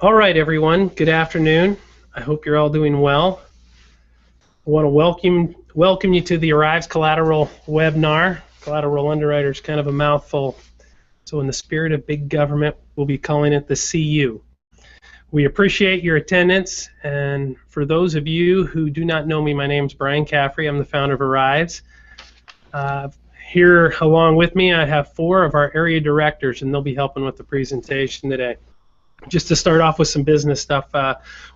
All right, everyone. Good afternoon. I hope you're all doing well. I want to welcome you to the Arivs Collateral webinar. Collateral Underwriter is kind of a mouthful, so in the spirit of big government, we'll be calling it the CU. We appreciate your attendance, and for those of you who do not know me, my name is Brian Caffrey. I'm the founder of Arivs. Here along with me, I have 4 of our area directors, and they'll be helping with the presentation today. Just to start off with some business stuff,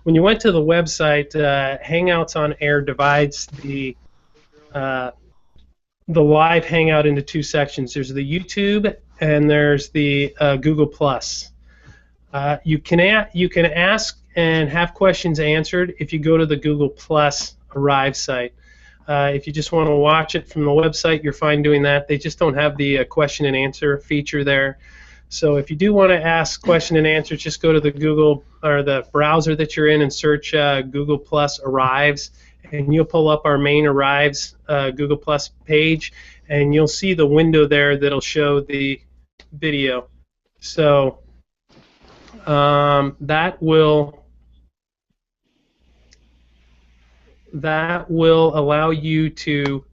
when you went to the website, Hangouts on Air divides the live Hangout into 2 sections. There's the YouTube and there's the Google+. You can ask and have questions answered if you go to the Google+ Arrive site. If you just want to watch it from the website, you're fine doing that. They just don't have the question and answer feature there. So if you do want to ask question and answer, just go to the Google or the browser that you're in and search Google Plus Arrives, and you'll pull up our main Arrives Google Plus page, and you'll see the window there that'll show the video. So that will allow you to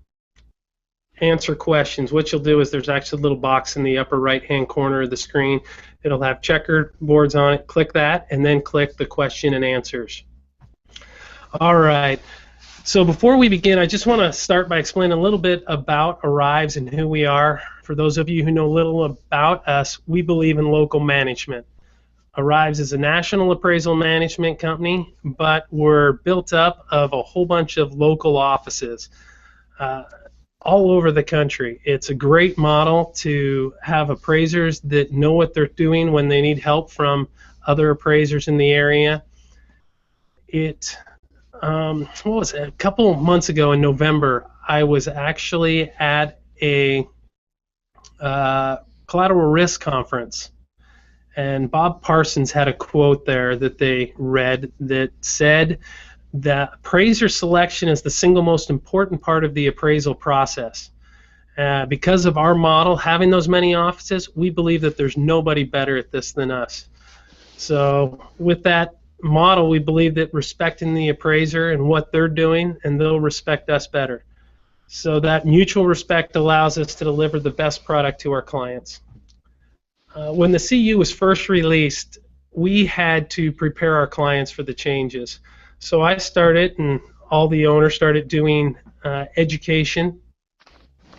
answer questions. What you'll do is there's actually a little box in the upper right-hand corner of the screen. It'll have checkerboards on it. Click that, and then click the question and answers. All right. So before we begin, I just want to start by explaining a little bit about Arivs and who we are. For those of you who know little about us, we believe in local management. Arivs is a national appraisal management company, but we're built up of a whole bunch of local offices all over the country. It's a great model to have appraisers that know what they're doing when they need help from other appraisers in the area. What was it? A couple months ago in November, I was actually at a collateral risk conference, and Bob Parsons had a quote there that they read that said that appraiser selection is the single most important part of the appraisal process. Because of our model, having those many offices, we believe that there's nobody better at this than us. So with that model, we believe that respecting the appraiser and what they're doing, and they'll respect us better. So that mutual respect allows us to deliver the best product to our clients. When the CU was first released, we had to prepare our clients for the changes. So I started, and all the owners started doing education,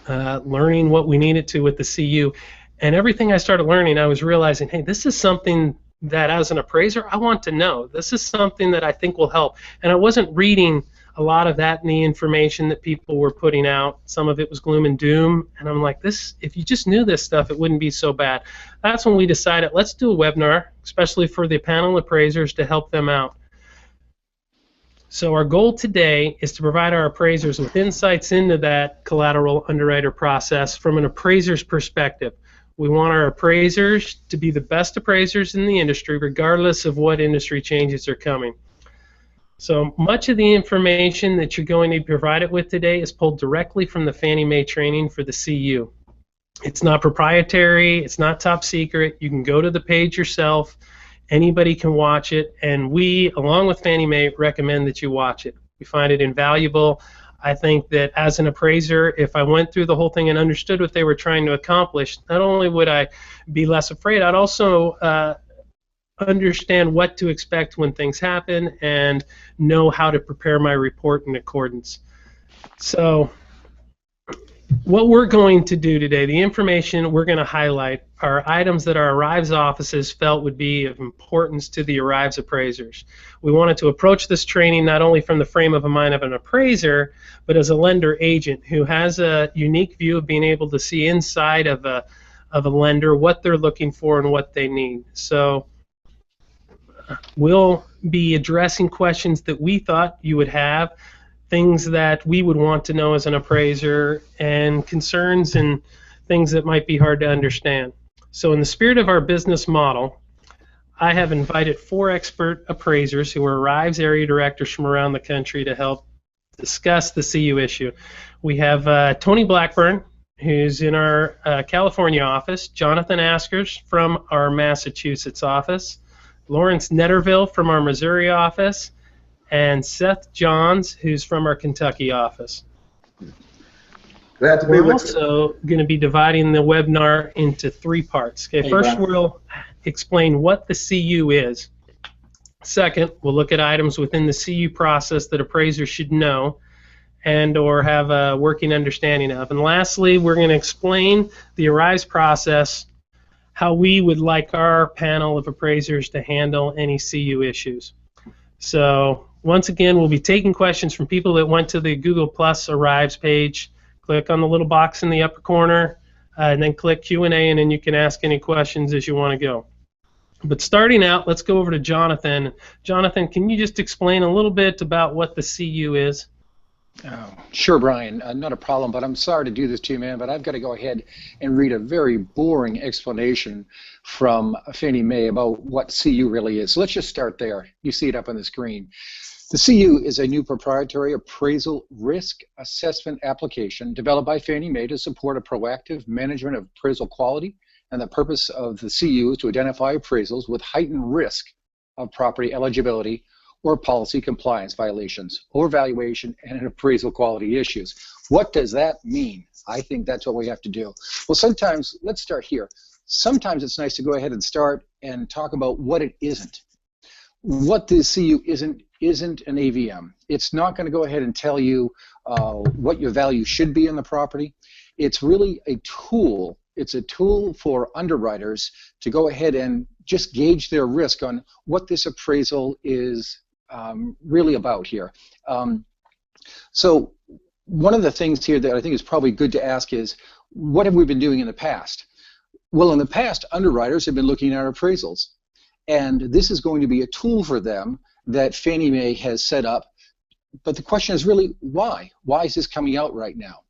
learning what we needed to with the CU. And everything I started learning, I was realizing, hey, this is something that as an appraiser, I want to know. This is something that I think will help. And I wasn't reading a lot of that in the information that people were putting out. Some of it was gloom and doom. And I'm like, if you just knew this stuff, it wouldn't be so bad. That's when we decided, let's do a webinar, especially for the panel appraisers, to help them out. So our goal today is to provide our appraisers with insights into that collateral underwriter process from an appraiser's perspective. We want our appraisers to be the best appraisers in the industry, regardless of what industry changes are coming. So much of the information that you're going to be provided with today is pulled directly from the Fannie Mae training for the CU. It's not proprietary, it's not top secret. You can go to the page yourself. Anybody can watch it, and we, along with Fannie Mae, recommend that you watch it. We find it invaluable. I think that as an appraiser, if I went through the whole thing and understood what they were trying to accomplish, not only would I be less afraid, I'd also understand what to expect when things happen and know how to prepare my report in accordance. So what we're going to do today, the information we're going to highlight are items that our Arivs offices felt would be of importance to the Arivs appraisers. We wanted to approach this training not only from the frame of mind of an appraiser, but as a lender agent who has a unique view of being able to see inside of a lender what they're looking for and what they need. So we'll be addressing questions that we thought you would have, things that we would want to know as an appraiser, and concerns and things that might be hard to understand. So in the spirit of our business model, I have invited 4 expert appraisers who are Arivs area directors from around the country to help discuss the CU issue. We have Tony Blackburn, who's in our California office, Jonathan Askers from our Massachusetts office, Lawrence Netterville from our Missouri office, and Seth Johns, who's from our Kentucky office. Glad to be We're with you. also going to be dividing the webinar into 3 parts. Okay, first we'll explain what the CU is. Second, we'll look at items within the CU process that appraisers should know and or have a working understanding of. And lastly, we're going to explain the Arivs process, how we would like our panel of appraisers to handle any CU issues. So once again, we'll be taking questions from people that went to the Google Plus Arivs page. Click on the little box in the upper corner, and then click Q&A, and then you can ask any questions as you want to go. But starting out, let's go over to Jonathan. Jonathan, can you just explain a little bit about what the CU is? Sure, Brian. Not a problem, but I'm sorry to do this to you, man, but I've got to go ahead and read a very boring explanation from Fannie Mae about what CU really is. So let's just start there. You see it up on the screen. The CU is a new proprietary appraisal risk assessment application developed by Fannie Mae to support a proactive management of appraisal quality, and the purpose of the CU is to identify appraisals with heightened risk of property eligibility or policy compliance violations, overvaluation, and appraisal quality issues. What does that mean? I think that's what we have to do. Well, sometimes, let's start here. Sometimes it's nice to go ahead and start and talk about what it isn't. What the CU isn't an AVM. It's not going to go ahead and tell you what your value should be in the property. It's really a tool. It's a tool for underwriters to go ahead and just gauge their risk on what this appraisal is really about here. So one of the things here that I think is probably good to ask is, what have we been doing in the past? Well, in the past, underwriters have been looking at appraisals. And this is going to be a tool for them that Fannie Mae has set up. But the question is really, why? Why is this coming out right now?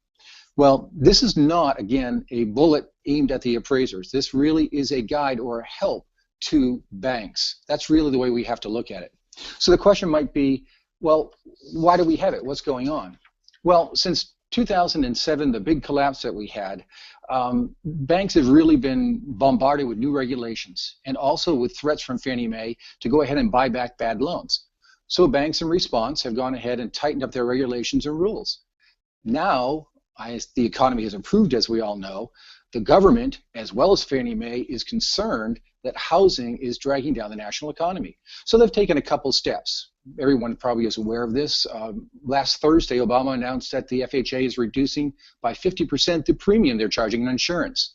Well, this is not, again, a bullet aimed at the appraisers. This really is a guide or a help to banks. That's really the way we have to look at it. So the question might be, well, why do we have it? What's going on? Well, since 2007, the big collapse that we had, banks have really been bombarded with new regulations and also with threats from Fannie Mae to go ahead and buy back bad loans. So banks in response have gone ahead and tightened up their regulations and rules. Now, as the economy has improved, as we all know, the government, as well as Fannie Mae, is concerned that housing is dragging down the national economy. So they've taken a couple steps. Everyone probably is aware of this. Last Thursday, Obama announced that the FHA is reducing by 50% the premium they're charging on insurance.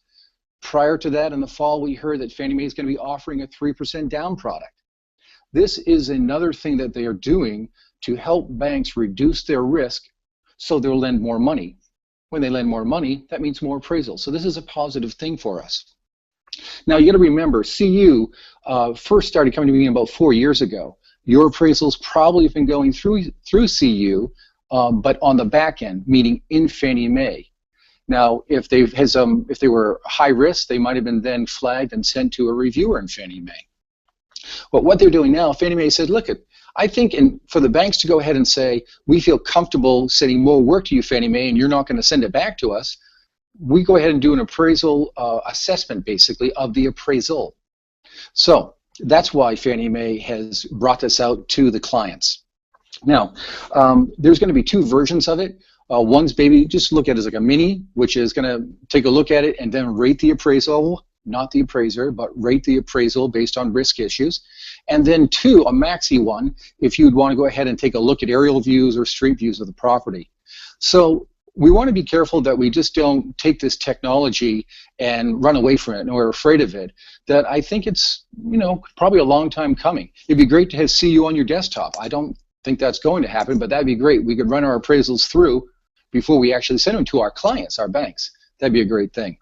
Prior to that, in the fall, we heard that Fannie Mae is going to be offering a 3% down product. This is another thing that they are doing to help banks reduce their risk so they'll lend more money. When they lend more money, that means more appraisals. So this is a positive thing for us. Now, you got to remember, CU first started coming to me about 4 years ago. Your appraisals probably have been going through CU, but on the back end, meaning in Fannie Mae. Now, if they were high risk, they might have been then flagged and sent to a reviewer in Fannie Mae. But what they're doing now, Fannie Mae said, look, I think for the banks to go ahead and say, we feel comfortable sending more work to you, Fannie Mae, and you're not going to send it back to us, we go ahead and do an appraisal assessment, basically, of the appraisal. So that's why Fannie Mae has brought this out to the clients. Now, there's going to be 2 versions of it. One's maybe just look at it as like a mini, which is going to take a look at it and then rate the appraisal, not the appraiser, but rate the appraisal based on risk issues. And then 2, a maxi one, if you'd want to go ahead and take a look at aerial views or street views of the property. So we want to be careful that we just don't take this technology and run away from it and we're afraid of it. That I think it's, probably a long time coming. It'd be great to have CU on your desktop. I don't think that's going to happen, but that'd be great. We could run our appraisals through before we actually send them to our clients, our banks. That'd be a great thing.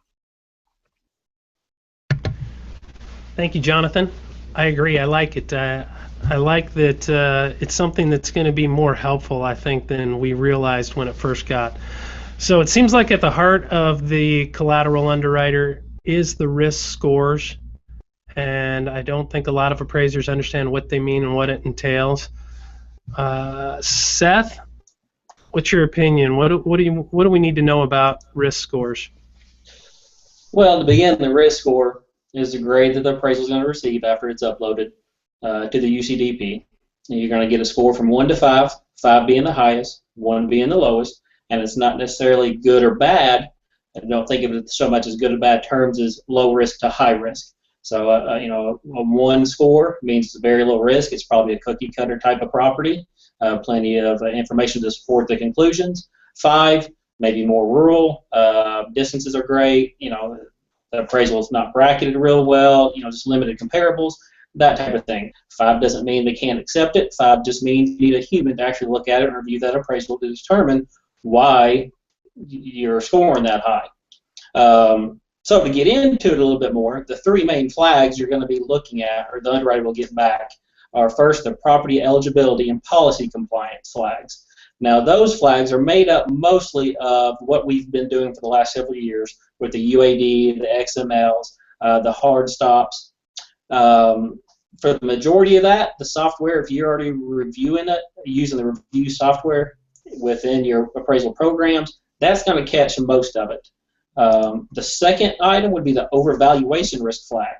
Thank you, Jonathan. I agree. I like it. I like that it's something that's going to be more helpful, I think, than we realized when it first got. So it seems like at the heart of the collateral underwriter is the risk scores, and I don't think a lot of appraisers understand what they mean and what it entails. Seth, what's your opinion? What do we need to know about risk scores? Well, to begin, the risk score is the grade that the appraisal is going to receive after it's uploaded. to the UCDP. And you're going to get a score from 1 to 5, 5 being the highest, 1 being the lowest, and it's not necessarily good or bad. I don't think of it so much as good or bad terms as low risk to high risk. So, you know, a 1 score means it's very low risk. It's probably a cookie cutter type of property. Plenty of information to support the conclusions. 5, maybe more rural. Distances are great. You know, the appraisal is not bracketed real well. You know, just limited comparables. That type of thing. 5 doesn't mean they can't accept it. 5 just means you need a human to actually look at it and review that appraisal to determine why you're scoring that high. So to get into it a little bit more, the 3 main flags you're going to be looking at, or the underwriter will get back, are first the property eligibility and policy compliance flags. Now those flags are made up mostly of what we've been doing for the last several years with the UAD, the XMLs, the hard stops. For the majority of that, the software, if you're already reviewing it, using the review software within your appraisal programs, that's going to catch most of it. The second item would be the overvaluation risk flag.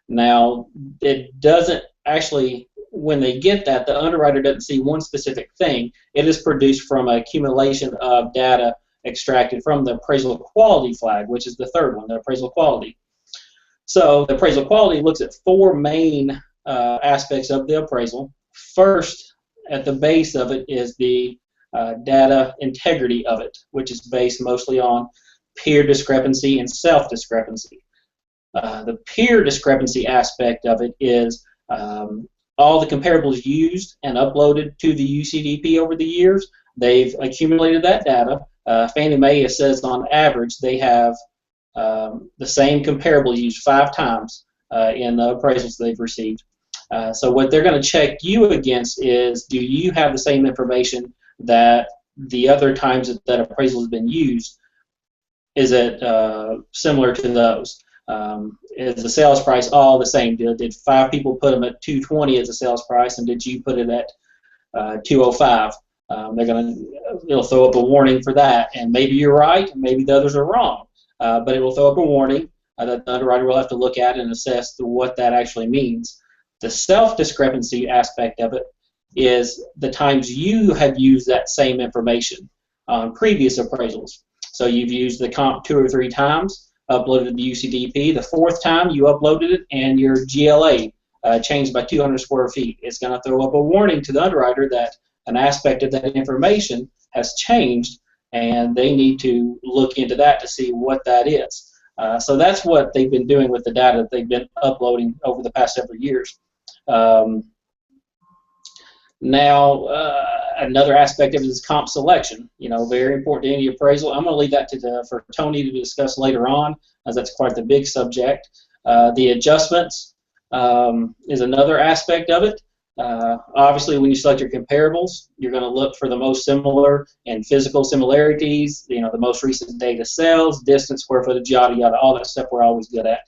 Now, it doesn't actually, when they get that, the underwriter doesn't see one specific thing. It is produced from an accumulation of data extracted from the appraisal quality flag, which is the third one, the appraisal quality. So the appraisal quality looks at 4 main aspects of the appraisal. First, at the base of it is the data integrity of it, which is based mostly on peer discrepancy and self-discrepancy. The peer discrepancy aspect of it is all the comparables used and uploaded to the UCDP over the years. They've accumulated that data. Fannie Mae says on average they have the same comparable used 5 times in the appraisals they've received. So what they're going to check you against is, do you have the same information that the other times that appraisal has been used? Is it similar to those? Is the sales price all the same? Did 5 people put them at $220 as a sales price, and did you put it at $205? It'll throw up a warning for that, and maybe you're right, and maybe the others are wrong. But it will throw up a warning that the underwriter will have to look at and assess what that actually means. The self-discrepancy aspect of it is the times you have used that same information on previous appraisals. So you've used the comp 2 or 3 times, uploaded the UCDP. The 4th time you uploaded it and your GLA changed by 200 square feet. It's going to throw up a warning to the underwriter that an aspect of that information has changed, and they need to look into that to see what that is. So that's what they've been doing with the data that they've been uploading over the past several years. Now, another aspect of it is comp selection. You know, very important to any appraisal. I'm going to leave that for Tony to discuss later on, as that's quite the big subject. The adjustments is another aspect of it. Obviously, when you select your comparables, you're going to look for the most similar and physical similarities. You know, the most recent data sales, distance, square footage, yada yada, all that stuff we're always good at.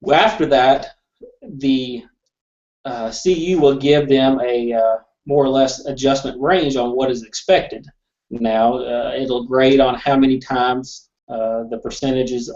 After that, the CU will give them a more or less adjustment range on what is expected. Now, it'll grade on how many times the percentages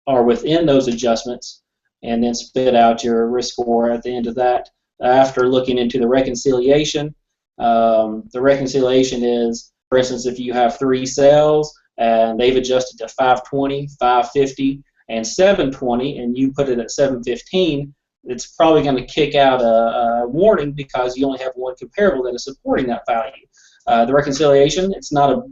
are within those adjustments, and then spit out your risk score at the end of that. After looking into the reconciliation is, for instance, if you have 3 sales and they've adjusted to 520, 550, and 720, and you put it at 715, it's probably going to kick out a warning because you only have 1 comparable that is supporting that value. The reconciliation, it's not a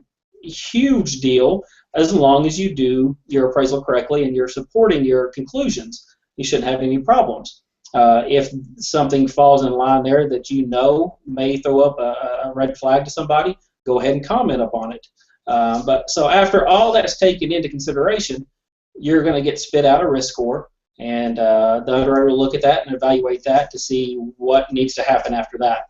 huge deal as long as you do your appraisal correctly and you're supporting your conclusions. You shouldn't have any problems. If something falls in line there that you know may throw up a red flag to somebody, go ahead and comment upon it. So after all that's taken into consideration, you're going to get spit out a risk score, and the underwriter will look at that and evaluate that to see what needs to happen after that.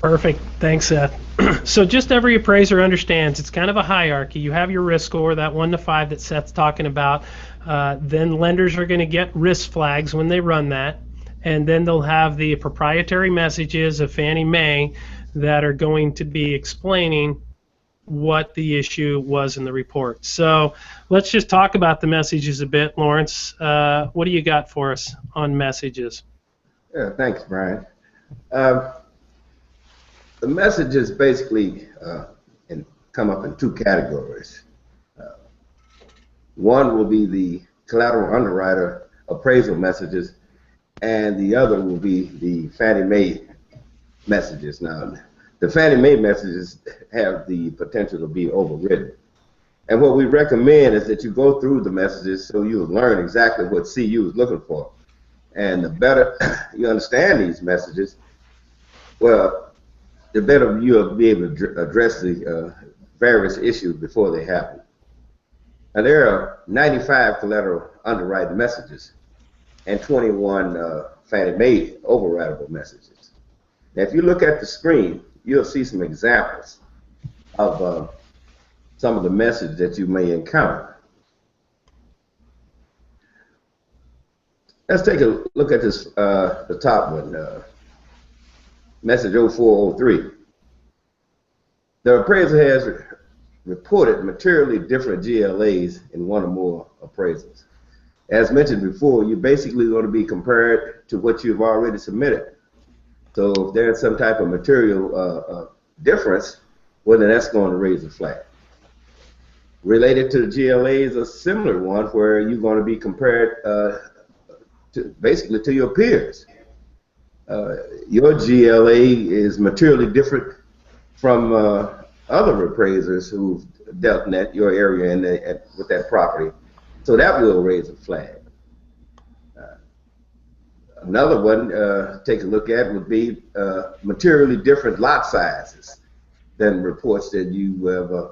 Perfect. Thanks, Seth. So just every appraiser understands it's kind of a hierarchy. You have your risk score, that 1 to 5 that Seth's talking about. Then lenders are going to get risk flags when they run that. And then they'll have the proprietary messages of Fannie Mae that are going to be explaining what the issue was in the report. So let's just talk about the messages a bit. Lawrence, what do you got for us on messages? Yeah, thanks, Brian. Um, the messages basically come up in two categories. One will be the collateral underwriter appraisal messages, and the other will be the Fannie Mae messages. Now, the Fannie Mae messages have the potential to be overridden. And what we recommend is that you go through the messages so you'll learn exactly what CU is looking for. And the better you understand these messages, well, the better you'll be able to address the various issues before they happen. Now, there are 95 collateral underwriting messages and 21 Fannie Mae overridable messages. Now, if you look at the screen, you'll see some examples of some of the messages that you may encounter. Let's take a look at this, the top one, message 0403. The appraiser has reported materially different GLAs in one or more appraisals. As mentioned before, you're basically going to be compared to what you've already submitted. So if there's some type of material difference, well, then that's going to raise a flag. Related to the GLA is a similar one where you're going to be compared basically to your peers. Your GLA is materially different from other appraisers who've dealt in your area and with that property. So that will raise a flag. Another one take a look at would be materially different lot sizes than reports that you have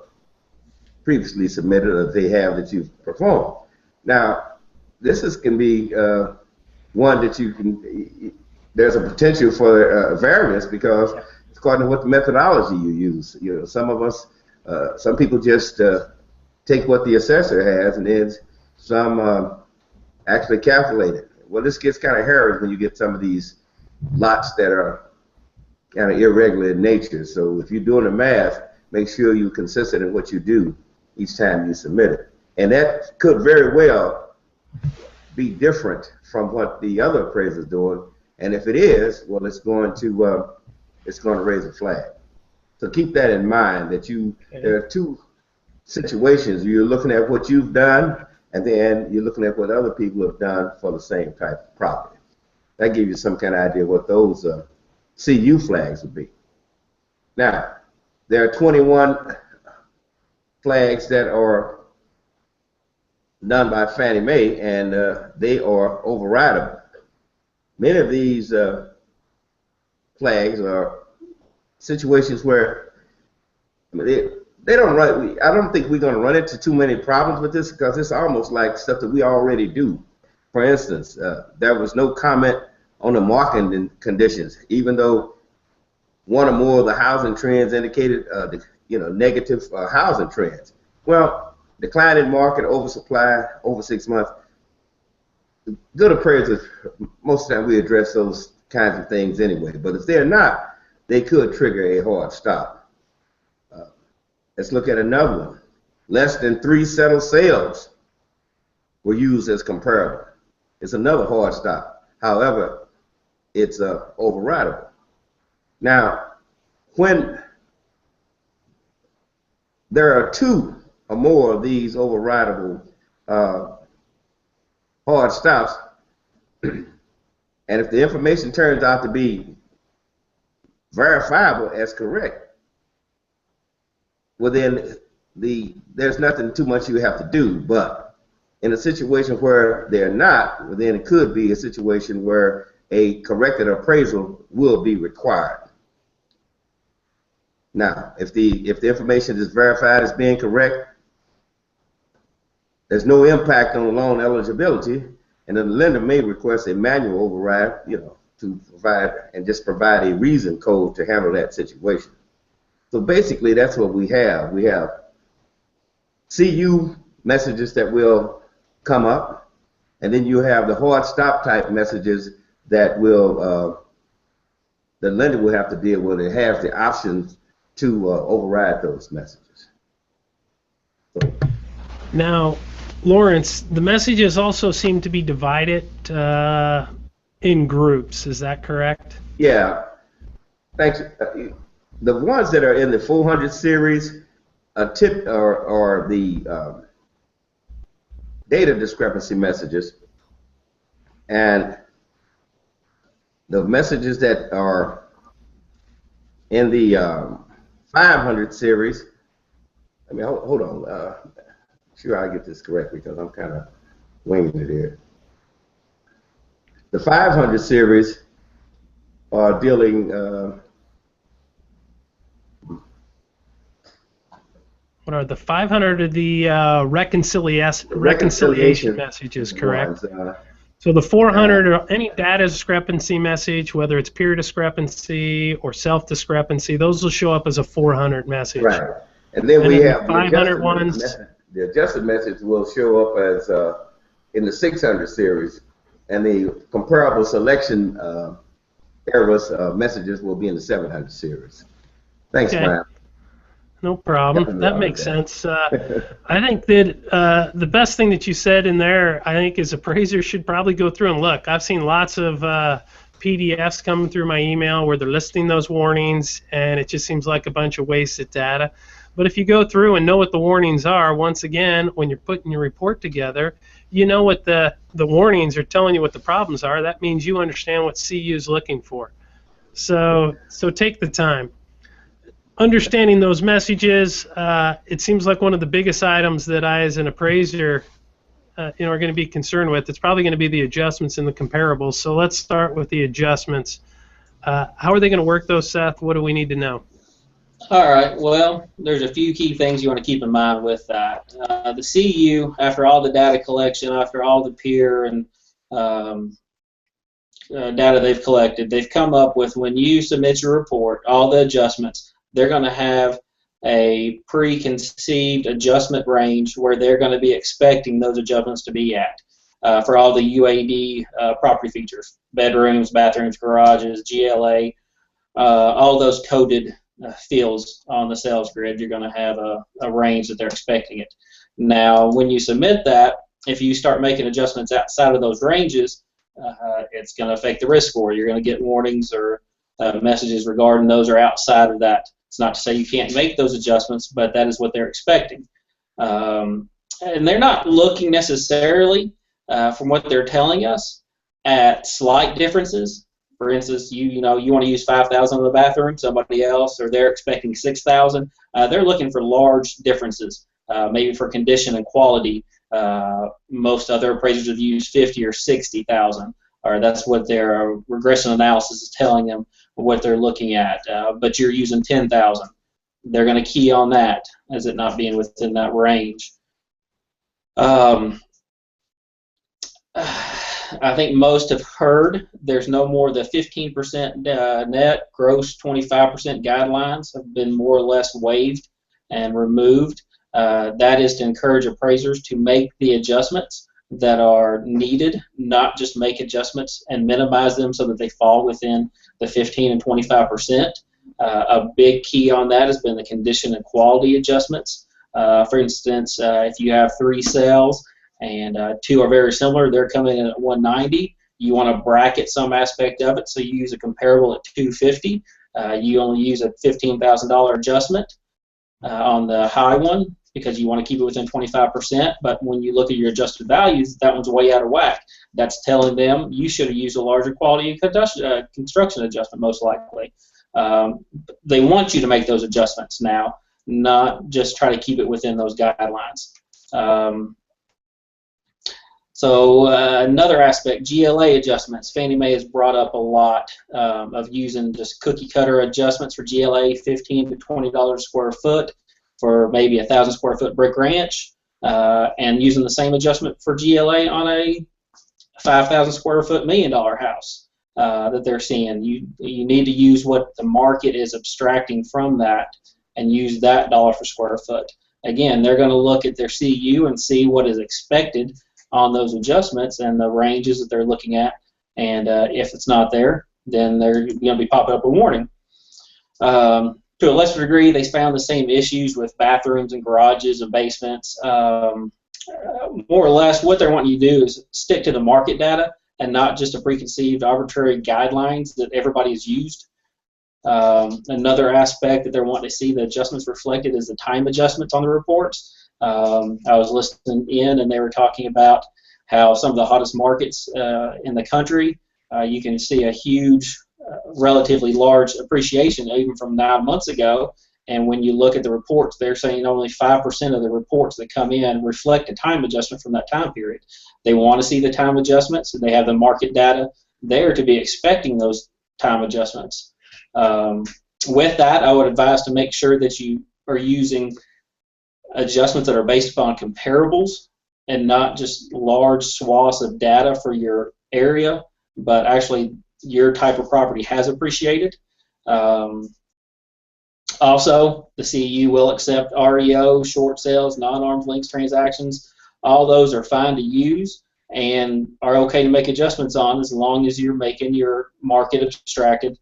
previously submitted or they have that you've performed. Now, this can be one that you can, there's a potential for variance because it's according to what the methodology you use. You know, some of us, some people just take what the assessor has, and then some actually calculate it. Well, this gets kind of hairy when you get some of these lots that are kind of irregular in nature. So if you're doing the math, make sure you're consistent in what you do each time you submit it. And that could very well be different from what the other appraiser is doing. And if it is, well, it's going to raise a flag. So keep that in mind, that there are two situations. You're looking at what you've done, and then you're looking at what other people have done for the same type of property. That gives you some kind of idea what those CU flags would be. Now, there are 21 flags that are done by Fannie Mae, and they are overridable. Many of these flags are situations where they don't run. I don't think we're going to run into too many problems with this because it's almost like stuff that we already do. For instance, there was no comment on the market conditions, even though one or more of the housing trends indicated negative housing trends. Well, declining market, oversupply over 6 months. Good appraisers, most of the time we address those kinds of things anyway, but if they're not, they could trigger a hard stop. Let's look at another one. Less than 3 settled sales were used as comparable. It's another hard stop. However, it's overridable. Now, when there are 2 or more of these overridable hard stops, and if the information turns out to be verifiable as correct, well then there's nothing too much you have to do. But in a situation where they're not, well then it could be a situation where a corrected appraisal will be required. Now, if the information is verified as being correct, there's no impact on loan eligibility, and then the lender may request a manual override, to provide a reason code to handle that situation. So basically, that's what we have. We have CU messages that will come up, and then you have the hard stop type messages that will the lender will have to deal with. It has the options to override those messages. So, Now, Lawrence, the messages also seem to be divided in groups. Is that correct? yeah, thanks. The ones that are in the 400 series are the data discrepancy messages, and the messages that are in the 500 series. I mean, hold on. Sure, I get this correct because I'm kind of winging it here. The 500 series are dealing. What are the 500 of the reconciliation messages, correct? Ones, So the 400 are any data discrepancy message, whether it's peer discrepancy or self discrepancy, those will show up as a 400 message. right. And then we have the 500 ones. The adjusted message will show up as in the 600 series, and the comparable selection errors messages will be in the 700 series. Thanks, Okay. Brian. No problem. That makes sense. I think that the best thing that you said in there, I think, is appraisers should probably go through and look. I've seen lots of PDFs coming through my email where they're listing those warnings, and it just seems like a bunch of wasted data. But if you go through and know what the warnings are, once again, when you're putting your report together, you know what the warnings are telling you what the problems are. That means you understand what CU is looking for. So take the time. Understanding those messages, it seems like one of the biggest items that I, as an appraiser, are going to be concerned with. It's probably going to be the adjustments and the comparables. So let's start with the adjustments. How are they going to work those, Seth? What do we need to know? All right. Well, there's a few key things you want to keep in mind with that. The CU, after all the data collection, after all the peer and data they've collected, they've come up with, when you submit your report, all the adjustments. They're going to have a preconceived adjustment range where they're going to be expecting those adjustments to be at for all the UAD property features, bedrooms, bathrooms, garages, GLA, all those coded fields on the sales grid. You're going to have a range that they're expecting it. Now, when you submit that, if you start making adjustments outside of those ranges, it's going to affect the risk score. You're going to get warnings or messages regarding those are outside of that. It's not to say you can't make those adjustments, but that is what they're expecting. And they're not looking necessarily, from what they're telling us, at slight differences. For instance, you want to use 5,000 in the bathroom, somebody else, or they're expecting 6,000. They're looking for large differences, maybe for condition and quality. Most other appraisers have used 50 or 60,000. Or that's what their regression analysis is telling them what they're looking at. But you're using 10,000. They're going to key on that as it not being within that range. I think most have heard there's no more than 15% net, gross 25% guidelines have been more or less waived and removed. That is to encourage appraisers to make the adjustments that are needed, not just make adjustments and minimize them so that they fall within the 15 and 25%. A big key on that has been the condition and quality adjustments. For instance, if you have 3 sales and 2 are very similar, they're coming in at 190. You want to bracket some aspect of it, so you use a comparable at 250. You only use a $15,000 adjustment on the high one, because you want to keep it within 25%, but when you look at your adjusted values, that one's way out of whack. That's telling them you should have used a larger quality construction adjustment, most likely. They want you to make those adjustments now, not just try to keep it within those guidelines. Another aspect, GLA adjustments. Fannie Mae has brought up a lot of using just cookie cutter adjustments for GLA, $15 to $20 a square foot for maybe a 1,000 square foot brick ranch, and using the same adjustment for GLA on a 5,000 square foot $1 million house that they're seeing. You need to use what the market is abstracting from that and use that dollar per square foot. Again, they're going to look at their CU and see what is expected on those adjustments and the ranges that they're looking at, and if it's not there, then they're going to be popping up a warning. to a lesser degree, they found the same issues with bathrooms and garages and basements. More or less, what they're wanting you to do is stick to the market data and not just a preconceived arbitrary guidelines that everybody has used. Another aspect that they're wanting to see the adjustments reflected is the time adjustments on the reports. I was listening in, and they were talking about how some of the hottest markets in the country, you can see a huge, relatively large appreciation even from 9 months ago. And when you look at the reports, they're saying only 5% of the reports that come in reflect a time adjustment from that time period. They want to see the time adjustments, and they have the market data there to be expecting those time adjustments. With that, I would advise to make sure that you are using adjustments that are based upon comparables and not just large swaths of data for your area, but actually your type of property has appreciated. Also, the CEU will accept REO, short sales, non-arm's length transactions. All those are fine to use and are okay to make adjustments on as long as you're making your market abstracted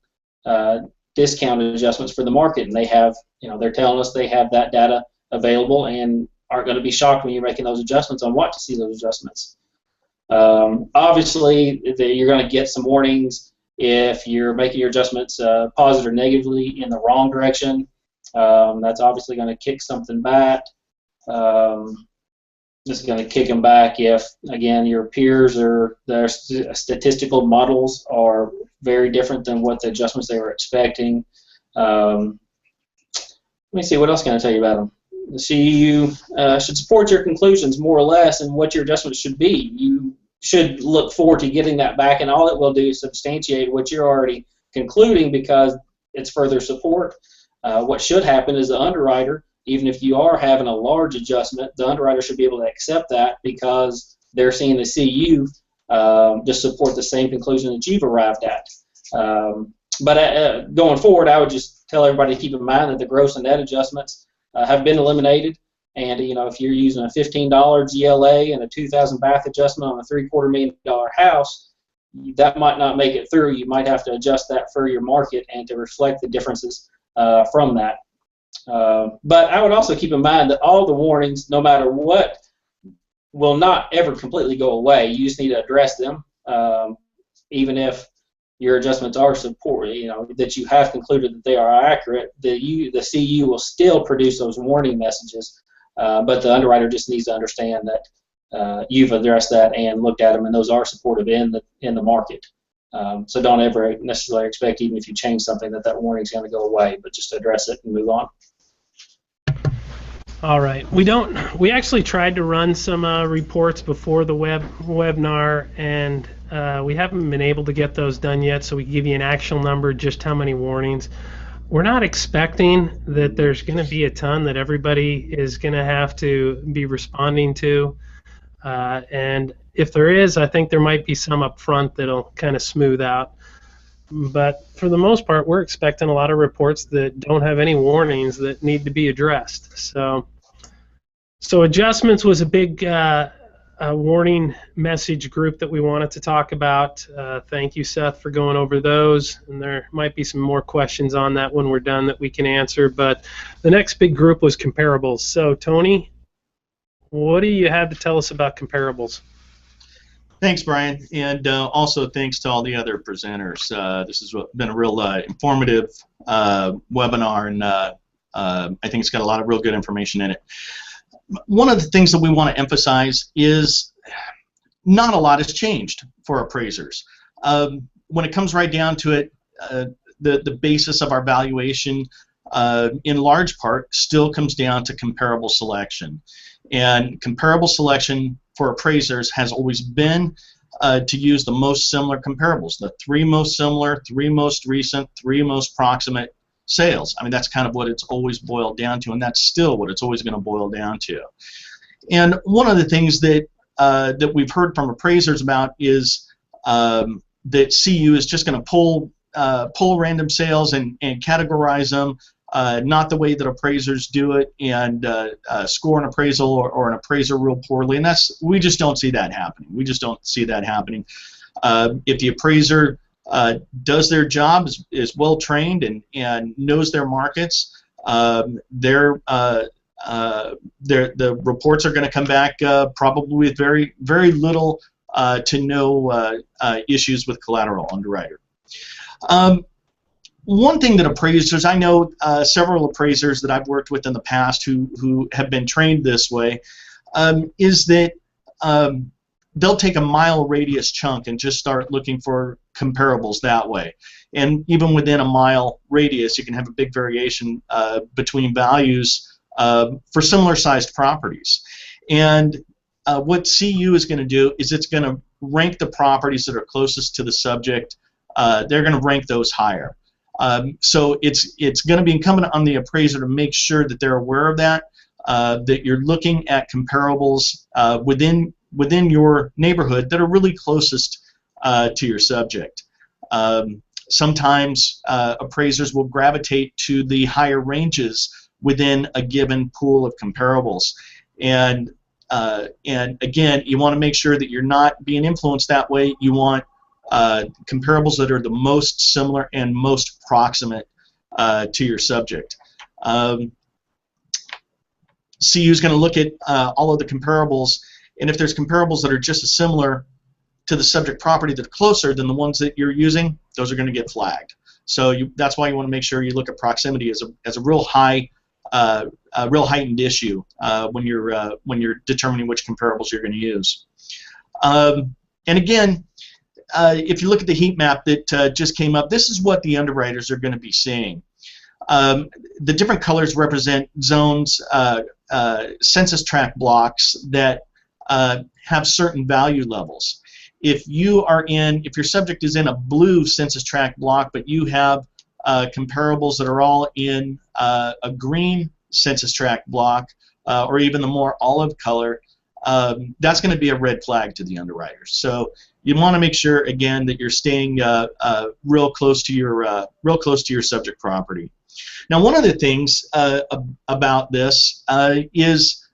discount adjustments for the market. And they have, they're telling us they have that data available and aren't going to be shocked when you're making those adjustments on what to see those adjustments. Obviously, you're going to get some warnings if you're making your adjustments positive or negatively in the wrong direction. That's obviously going to kick something back. This is going to kick them back if, again, your peers or their statistical models are very different than what the adjustments they were expecting. Let me see, what else can I tell you about them? The CEU should support your conclusions more or less and what your adjustments should be. You should look forward to getting that back, and all it will do is substantiate what you're already concluding because it's further support. What should happen is the underwriter, even if you are having a large adjustment, the underwriter should be able to accept that because they're seeing the CEU just support the same conclusion that you've arrived at. But going forward, I would just tell everybody to keep in mind that the gross and net adjustments have been eliminated. And if you're using a $15 GLA and a 2,000 bath adjustment on a $750,000 house, that might not make it through. You might have to adjust that for your market and to reflect the differences from that. But I would also keep in mind that all the warnings, no matter what, will not ever completely go away. You just need to address them, even if your adjustments are supported, that you have concluded that they are accurate. The CEU will still produce those warning messages, but the underwriter just needs to understand that you've addressed that and looked at them, and those are supportive in the market. So don't ever necessarily expect, even if you change something, that warning is going to go away, but just address it and move on. All right. We actually tried to run some reports before the webinar, and we haven't been able to get those done yet, so we can give you an actual number, just how many warnings. We're not expecting that there's going to be a ton that everybody is going to have to be responding to. And if there is, I think there might be some up front that'll kind of smooth out. But for the most part, we're expecting a lot of reports that don't have any warnings that need to be addressed. So adjustments was a big warning message group that we wanted to talk about. Thank you, Seth, for going over those. And there might be some more questions on that when we're done that we can answer. But the next big group was comparables. So, Tony, what do you have to tell us about comparables? Thanks, Brian, and also thanks to all the other presenters. This has been a real informative webinar, and I think it's got a lot of real good information in it. One of the things that we want to emphasize is not a lot has changed for appraisers. When it comes right down to it, the basis of our valuation in large part still comes down to comparable selection. And comparable selection for appraisers has always been to use the most similar comparables, the 3 most similar, 3 most recent, 3 most proximate sales. I mean, that's kind of what it's always boiled down to, and that's still what it's always going to boil down to. And one of the things that that we've heard from appraisers about is that CU is just going to pull random sales and categorize them, not the way that appraisers do it, and score an appraisal or an appraiser real poorly. And we just don't see that happening. We just don't see that happening. If the appraiser does their job, is well trained, and knows their markets. The reports are going to come back probably with very little to no issues with Collateral Underwriter. One thing that appraisers, I know several appraisers that I've worked with in the past who have been trained this way, is that they'll take a mile radius chunk and just start looking for comparables that way. And even within a mile radius, you can have a big variation between values for similar sized properties. And what CU is going to do is it's going to rank the properties that are closest to the subject. They're going to rank those higher. So it's going to be incumbent on the appraiser to make sure that they're aware of that, that you're looking at comparables within your neighborhood that are really closest to your subject. Sometimes appraisers will gravitate to the higher ranges within a given pool of comparables, and again, you want to make sure that you're not being influenced that way. You want comparables that are the most similar and most proximate to your subject. CU is going to look at all of the comparables, and if there's comparables that are just as similar to the subject property that are closer than the ones that you're using, those are going to get flagged. So that's why you want to make sure you look at proximity as a real high, real heightened issue when you're determining which comparables you're going to use. And again, if you look at the heat map that just came up, this is what the underwriters are going to be seeing. The different colors represent zones, census tract blocks that have certain value levels. If your subject is in a blue census tract block, but you have comparables that are all in a green census tract block, or even the more olive color, that's going to be a red flag to the underwriters. So you want to make sure, again, that you're staying real close to your subject property. Now, one of the things about this is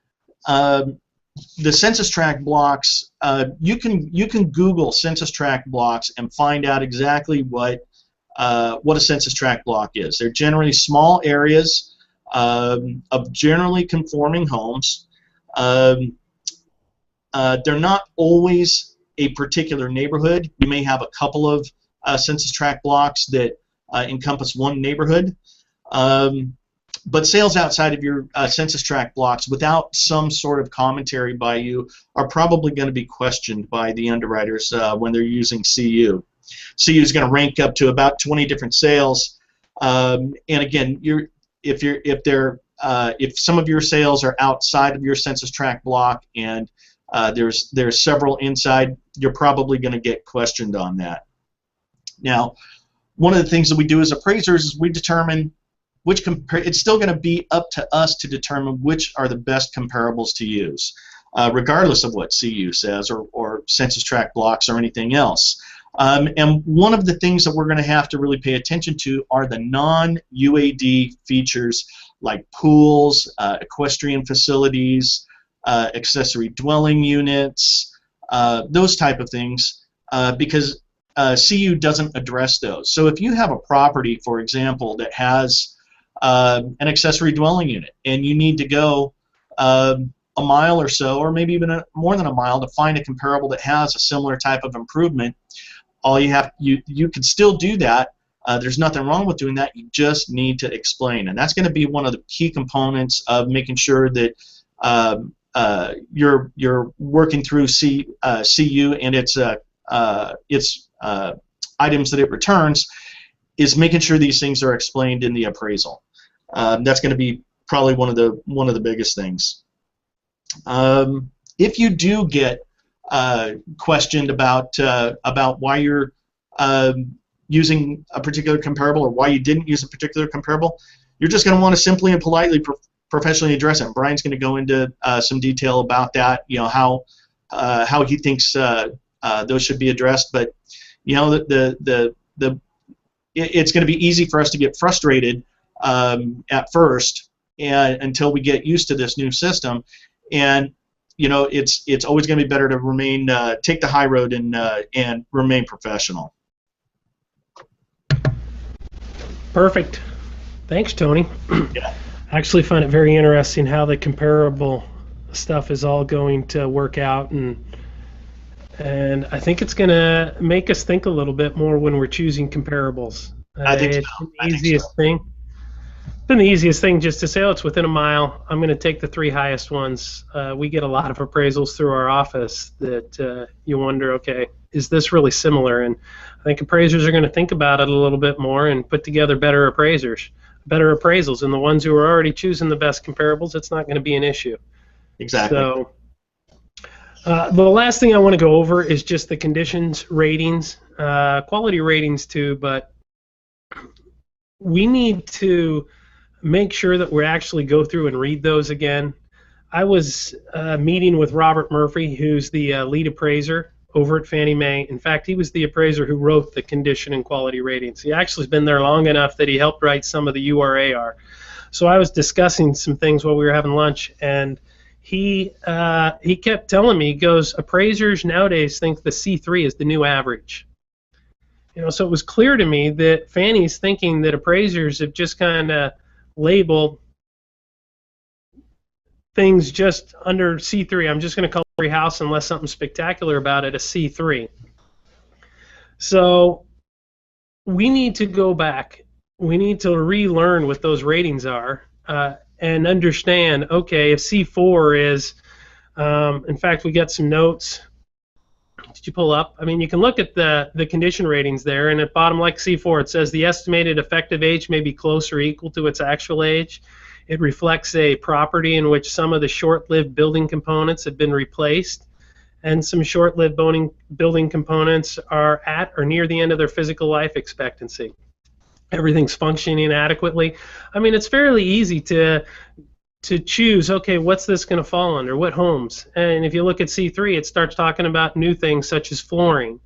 the census tract blocks. You can Google census tract blocks and find out exactly what a census tract block is. They're generally small areas of generally conforming homes. They're not always a particular neighborhood. You may have a couple of census tract blocks that encompass one neighborhood. But sales outside of your census tract blocks without some sort of commentary by you are probably going to be questioned by the underwriters when they're using CU. CU is going to rank up to about 20 different sales, and again, if some of your sales are outside of your census tract block and there's several inside, you're probably going to get questioned on that. Now, one of the things that we do as appraisers is we determine it's still going to be up to us to determine which are the best comparables to use, regardless of what CU says or census tract blocks or anything else. And one of the things that we're going to have to really pay attention to are the non-UAD features like pools, equestrian facilities, accessory dwelling units, those type of things, because CU doesn't address those. So if you have a property, for example, that has an accessory dwelling unit, and you need to go a mile or so, or maybe even more than a mile, to find a comparable that has a similar type of improvement, you can still do that. There's nothing wrong with doing that. You just need to explain, and that's going to be one of the key components of making sure that you're working through CU and its items that it returns, is making sure these things are explained in the appraisal. That's going to be probably one of the biggest things. If you do get questioned about why you're using a particular comparable or why you didn't use a particular comparable, you're just going to want to simply and politely professionally address it. And Brian's going to go into some detail about that. You know, how he thinks those should be addressed. But you know, it's going to be easy for us to get frustrated at first, and until we get used to this new system. And you know, it's always going to be better to remain take the high road and remain professional. Perfect. Thanks, Tony. Yeah. I actually find it very interesting how the comparable stuff is all going to work out, and I think it's going to make us think a little bit more when we're choosing comparables. I think so. It's the easiest thing. It's been the easiest thing just to say, oh, it's within a mile. I'm going to take the 3 highest ones. We get a lot of appraisals through our office that you wonder, okay, is this really similar? And I think appraisers are going to think about it a little bit more and put together better appraisals. And the ones who are already choosing the best comparables, it's not going to be an issue. Exactly. So the last thing I want to go over is just the conditions ratings, quality ratings too, but we need to make sure that we actually go through and read those again. I was meeting with Robert Murphy, who's the lead appraiser over at Fannie Mae. In fact, he was the appraiser who wrote the condition and quality ratings. He actually has been there long enough that he helped write some of the URAR. So I was discussing some things while we were having lunch, and he kept telling me, he goes, appraisers nowadays think the C3 is the new average. So it was clear to me that Fannie's thinking that appraisers have just kind of labeled things just under C3. I'm just going to call every house, unless something spectacular about it, a C3. So we need to go back. We need to relearn what those ratings are and understand, okay, if C4 is, in fact, we got some notes. Did you pull up? I mean, you can look at the condition ratings there, and at bottom, like C4, it says the estimated effective age may be close or equal to its actual age. It reflects a property in which some of the short-lived building components have been replaced, and some short-lived building components are at or near the end of their physical life expectancy. Everything's functioning adequately. I mean, it's fairly easy to choose, okay, what's this going to fall under? What homes? And if you look at C3, it starts talking about new things such as flooring.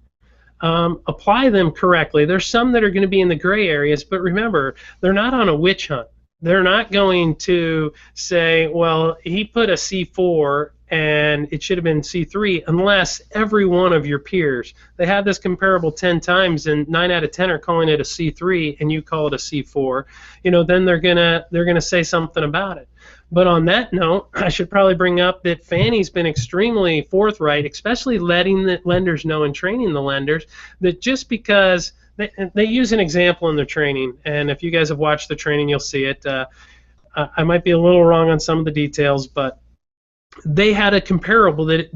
Apply them correctly. There's some that are going to be in the gray areas, but remember, they're not on a witch hunt. They're not going to say, well, he put a C4 and it should have been C3, unless every one of your peers, they have this comparable 10 times and 9 out of 10 are calling it a C3 and you call it a C4, then they're gonna say something about it. But on that note, I should probably bring up that Fannie's been extremely forthright, especially letting the lenders know and training the lenders that just because they use an example in their training, and if you guys have watched the training, you'll see it. I might be a little wrong on some of the details, but they had a comparable that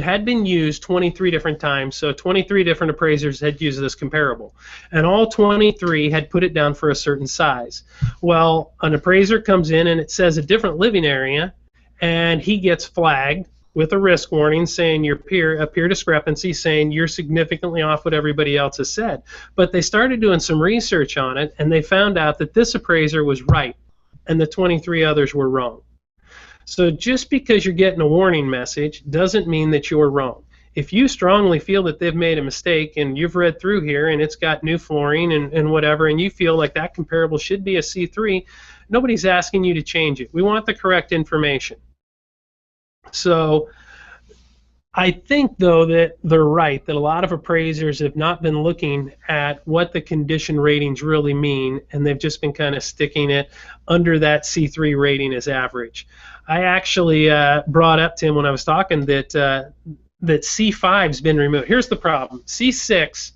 had been used 23 different times. So 23 different appraisers had used this comparable, and all 23 had put it down for a certain size. Well, an appraiser comes in and it says a different living area, and he gets flagged with a risk warning saying a peer discrepancy, saying you're significantly off what everybody else has said. But they started doing some research on it, and they found out that this appraiser was right, and the 23 others were wrong. So just because you're getting a warning message doesn't mean that you're wrong. If you strongly feel that they've made a mistake and you've read through here and it's got new flooring and whatever, and you feel like that comparable should be a C3, nobody's asking you to change it. We want the correct information. So I think, though, that they're right, that a lot of appraisers have not been looking at what the condition ratings really mean, and they've just been kind of sticking it under that C3 rating as average. I actually brought up to him when I was talking that C5's been removed. Here's the problem. C6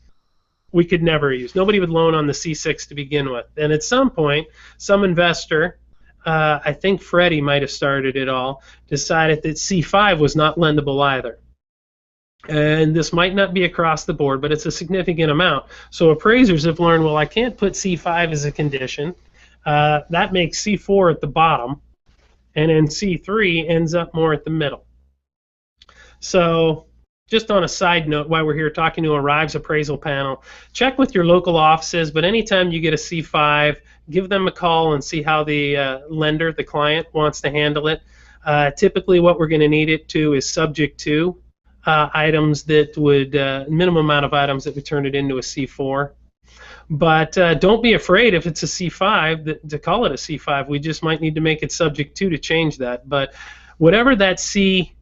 we could never use. Nobody would loan on the C6 to begin with. And at some point, some investor, I think Freddie might have started it all, decided that C5 was not lendable either. And this might not be across the board, but it's a significant amount. So appraisers have learned, well, I can't put C5 as a condition. That makes C4 at the bottom, and then C3 ends up more at the middle. So just on a side note, while we're here talking to Arivs appraisal panel, check with your local offices, but anytime you get a C5, give them a call and see how the lender, the client, wants to handle it. Typically what we're going to need it to is subject to items that would, minimum amount of items that would turn it into a C4. But don't be afraid if it's a C5 to call it a C5. We just might need to make it subject to change that. But whatever that C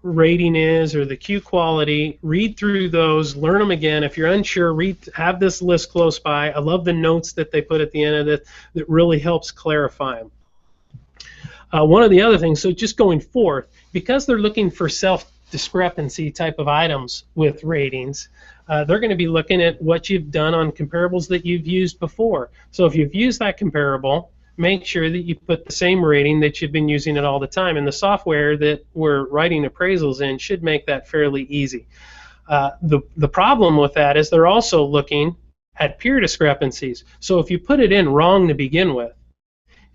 rating is or the Q quality, read through those, learn them again. If you're unsure, have this list close by. I love the notes that they put at the end of it that really helps clarify them. One of the other things, so just going forth, because they're looking for self-discrepancy type of items with ratings, they're going to be looking at what you've done on comparables that you've used before. So if you've used that comparable, make sure that you put the same rating that you've been using it all the time. And the software that we're writing appraisals in should make that fairly easy. The problem with that is they're also looking at peer discrepancies. So if you put it in wrong to begin with,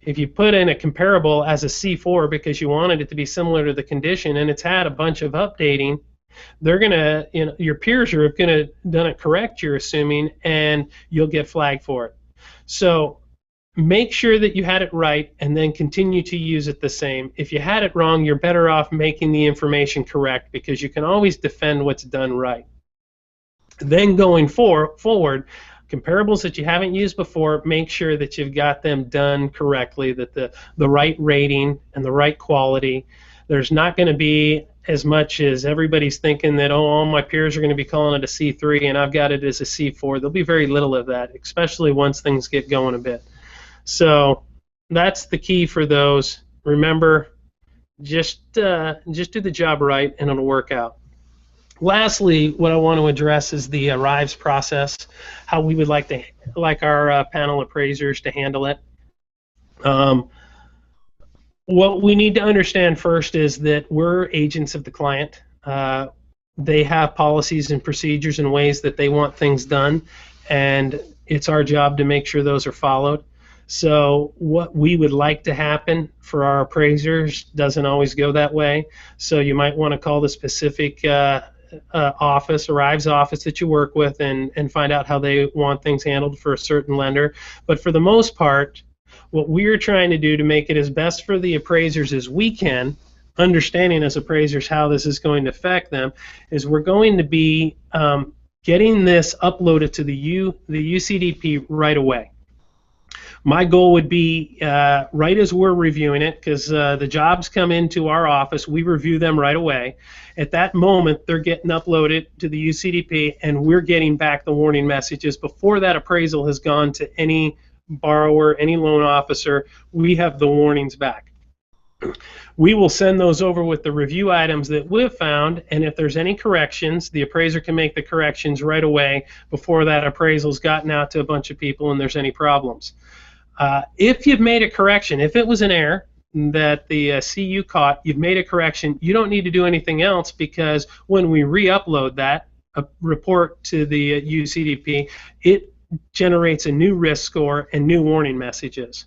if you put in a comparable as a C4 because you wanted it to be similar to the condition and it's had a bunch of updating, they're gonna, your peers are gonna done it correct, you're assuming, and you'll get flagged for it. So make sure that you had it right and then continue to use it the same. If you had it wrong, you're better off making the information correct because you can always defend what's done right. Then going forward, comparables that you haven't used before, make sure that you've got them done correctly, that the right rating and the right quality. There's not going to be as much as everybody's thinking that, oh, all my peers are going to be calling it a C3 and I've got it as a C4. There'll be very little of that, especially once things get going a bit. So that's the key for those. Remember, just do the job right and it'll work out. Lastly, what I want to address is the Arivs process, how we would like our panel appraisers to handle it. What we need to understand first is that we're agents of the client. They have policies and procedures and ways that they want things done, and it's our job to make sure those are followed. So what we would like to happen for our appraisers doesn't always go that way. So you might want to call the specific office, Arivs office that you work with, and find out how they want things handled for a certain lender. But for the most part, what we're trying to do to make it as best for the appraisers as we can, understanding as appraisers how this is going to affect them, is we're going to be getting this uploaded to the UCDP right away. My goal would be right as we're reviewing it, because the jobs come into our office, we review them right away. At that moment, they're getting uploaded to the UCDP, and we're getting back the warning messages before that appraisal has gone to any borrower, any loan officer. We have the warnings back. We will send those over with the review items that we've found, and if there's any corrections, the appraiser can make the corrections right away before that appraisal's gotten out to a bunch of people and there's any problems. If you've made a correction, if it was an error that the CU caught, you've made a correction, you don't need to do anything else, because when we re-upload that report to the UCDP, it generates a new risk score and new warning messages.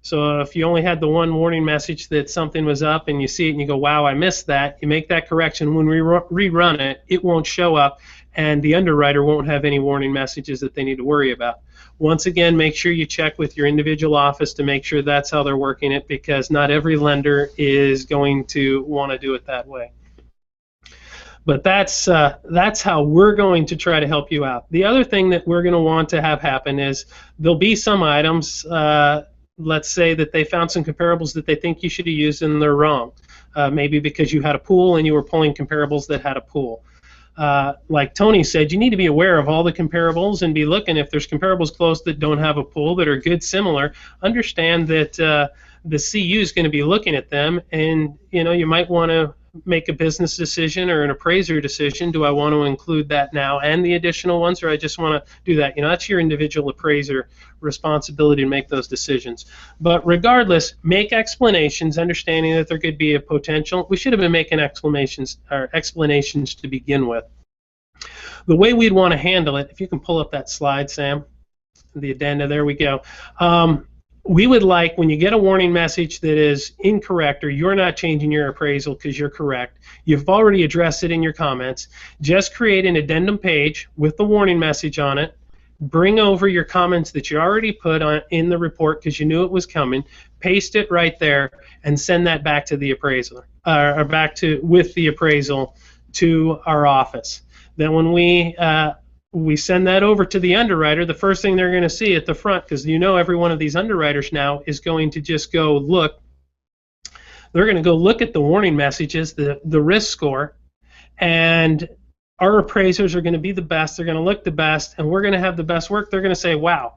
So if you only had the one warning message that something was up and you see it and you go, wow, I missed that, you make that correction. When we rerun it, it won't show up, and the underwriter won't have any warning messages that they need to worry about. Once again, make sure you check with your individual office to make sure that's how they're working it, because not every lender is going to want to do it that way. But that's how we're going to try to help you out. The other thing that we're going to want to have happen is there'll be some items, let's say that they found some comparables that they think you should have used and they're wrong. Maybe because you had a pool and you were pulling comparables that had a pool. Like Tony said, you need to be aware of all the comparables and be looking if there's comparables close that don't have a pool that are good similar. Understand that the CU is going to be looking at them, and you might want to make a business decision or an appraiser decision. Do I want to include that now and the additional ones, or I just want to do that? That's your individual appraiser responsibility to make those decisions. But regardless, make explanations, understanding that there could be a potential. We should have been making explanations to begin with. The way we'd want to handle it, if you can pull up that slide, Sam, the addenda, there we go. We would like, when you get a warning message that is incorrect or you're not changing your appraisal because you're correct, you've already addressed it in your comments, just create an addendum page with the warning message on it, bring over your comments that you already put on in the report because you knew it was coming, paste it right there, and send that back to the appraiser, or back to with the appraisal to our office. Then when we send that over to the underwriter, the first thing they're going to see at the front, because every one of these underwriters now is going to just go look They're going to go look at the warning messages, the risk score, and our appraisers are going to be the best. They're going to look the best, and we're going to have the best work. They're going to say, wow,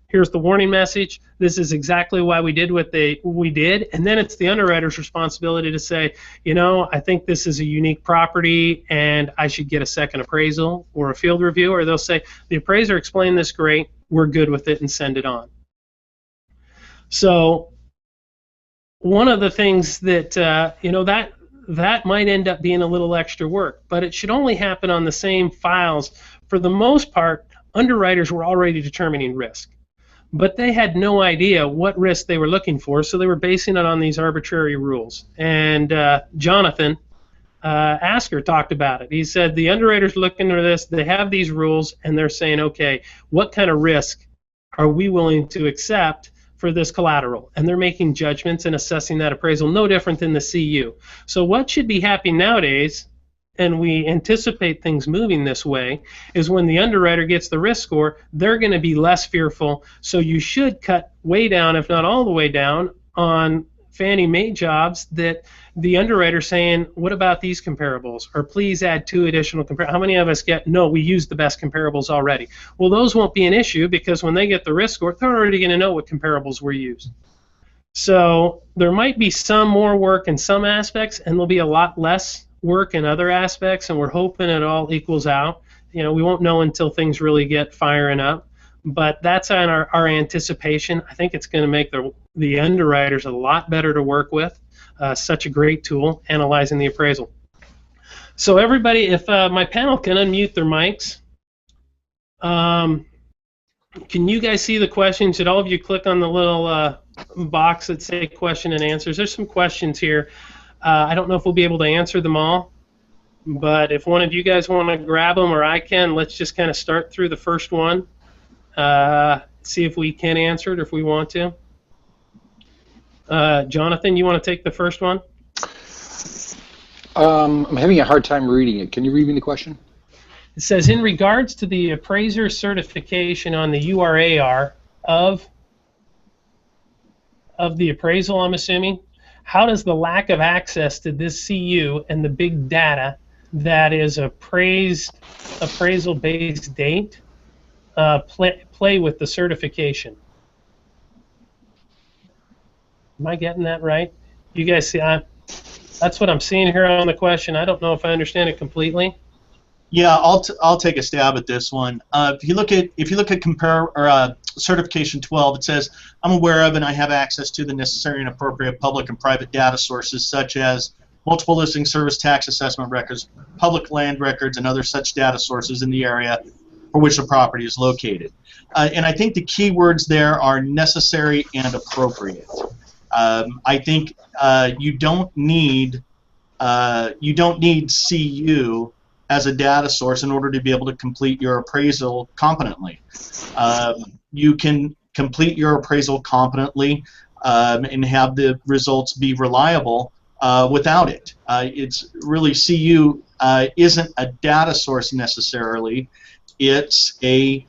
here's the warning message. This is exactly why we did what we did. And then it's the underwriter's responsibility to say, you know, I think this is a unique property and I should get a second appraisal or a field review. Or they'll say, the appraiser explained this great, we're good with it, and send it on. So one of the things that, you know, that might end up being a little extra work, but it should only happen on the same files. For the most part, underwriters were already determining risk, but they had no idea what risk they were looking for, so they were basing it on these arbitrary rules. And Jonathan Asker talked about it. He said the underwriters looking at this, they have these rules, and they're saying, okay, what kind of risk are we willing to accept for this collateral? And they're making judgments and assessing that appraisal, no different than the CU. So what should be happening nowadays, and we anticipate things moving this way, is when the underwriter gets the risk score, they're going to be less fearful. So you should cut way down, if not all the way down, on Fannie Mae jobs that the underwriter saying, what about these comparables? Or please add 2 additional comparables. How many of us get, no, we used the best comparables already? Well, those won't be an issue because when they get the risk score, they're already going to know what comparables were used. So there might be some more work in some aspects, and there'll be a lot less work in other aspects, and we're hoping it all equals out. You know, we won't know until things really get firing up, but that's on our anticipation. I think it's going to make the underwriters a lot better to work with. Such a great tool, analyzing the appraisal. So everybody, if my panel can unmute their mics, can you guys see the questions? Should all of you click on the little box that say question and answers? There's some questions here. I don't know if we'll be able to answer them all, but if one of you guys want to grab them, or I can, let's just kind of start through the first one, see if we can answer it or if we want to. Jonathan, you want to take the first one? I'm having a hard time reading it. Can you read me the question? It says, in regards to the appraiser certification on the URAR of the appraisal, I'm assuming, how does the lack of access to this CU and the big data that is appraisal-based date play with the certification? Am I getting that right? You guys see, that's what I'm seeing here on the question. I don't know if I understand it completely. Yeah, I'll take a stab at this one. If you look at certification 12, it says, I'm aware of and I have access to the necessary and appropriate public and private data sources such as multiple listing service tax assessment records, public land records, and other such data sources in the area for which the property is located. And I think the key words there are necessary and appropriate. I think you don't need CU as a data source in order to be able to complete your appraisal competently. You can complete your appraisal competently and have the results be reliable without it. It's really, CU isn't a data source necessarily. It's a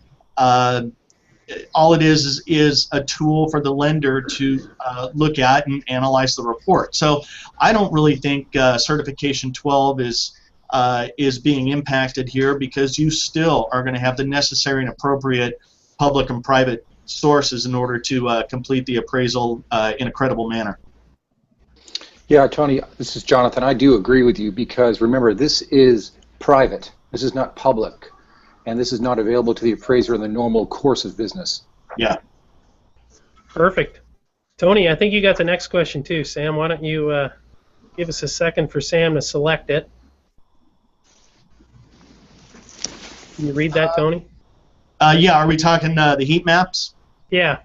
all it is a tool for the lender to look at and analyze the report. So I don't really think certification 12 is being impacted here, because you still are going to have the necessary and appropriate public and private sources in order to complete the appraisal in a credible manner. Yeah, Tony, this is Jonathan. I do agree with you, because remember, this is private. This is not public. And this is not available to the appraiser in the normal course of business. Yeah. Perfect. Tony, I think you got the next question too. Sam, why don't you give us a second for Sam to select it. Can you read that, Tony? Yeah, are we talking the heat maps? Yeah.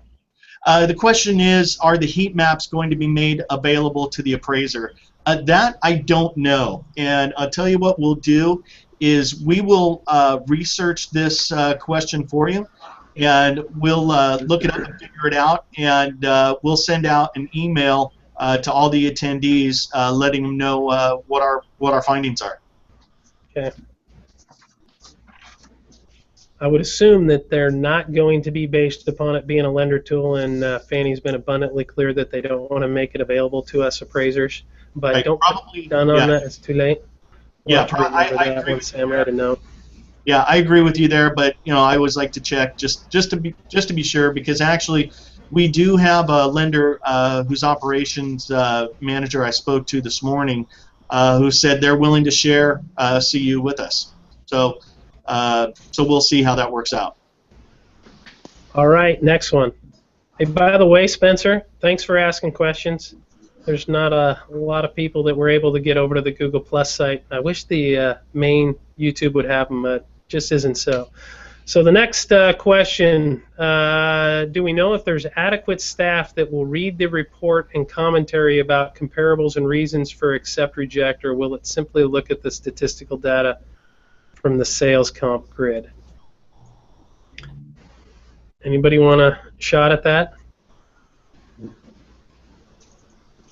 The question is, are the heat maps going to be made available to the appraiser? That I don't know. And I'll tell you what we'll do is we will research this question for you, and we'll look it up and figure it out, and we'll send out an email to all the attendees letting them know what our findings are. Okay. I would assume that they're not going to be based upon it being a lender tool, and Fannie's been abundantly clear that they don't want to make it available to us appraisers. but Right. don't Probably, put done on yeah. that. It's too late. We'll Yeah, have to remember I that agree once with you Sam there. write a note. Yeah, I agree with you there, but I always like to check just to be sure, because actually we do have a lender whose operations manager I spoke to this morning who said they're willing to share CU with us. So we'll see how that works out. All right, next one. Hey, by the way, Spencer, thanks for asking questions. There's not a lot of people that were able to get over to the Google Plus site. I wish the main YouTube would have them, but just isn't so. So the next question, do we know if there's adequate staff that will read the report and commentary about comparables and reasons for accept, reject, or will it simply look at the statistical data from the sales comp grid? Anybody want a shot at that?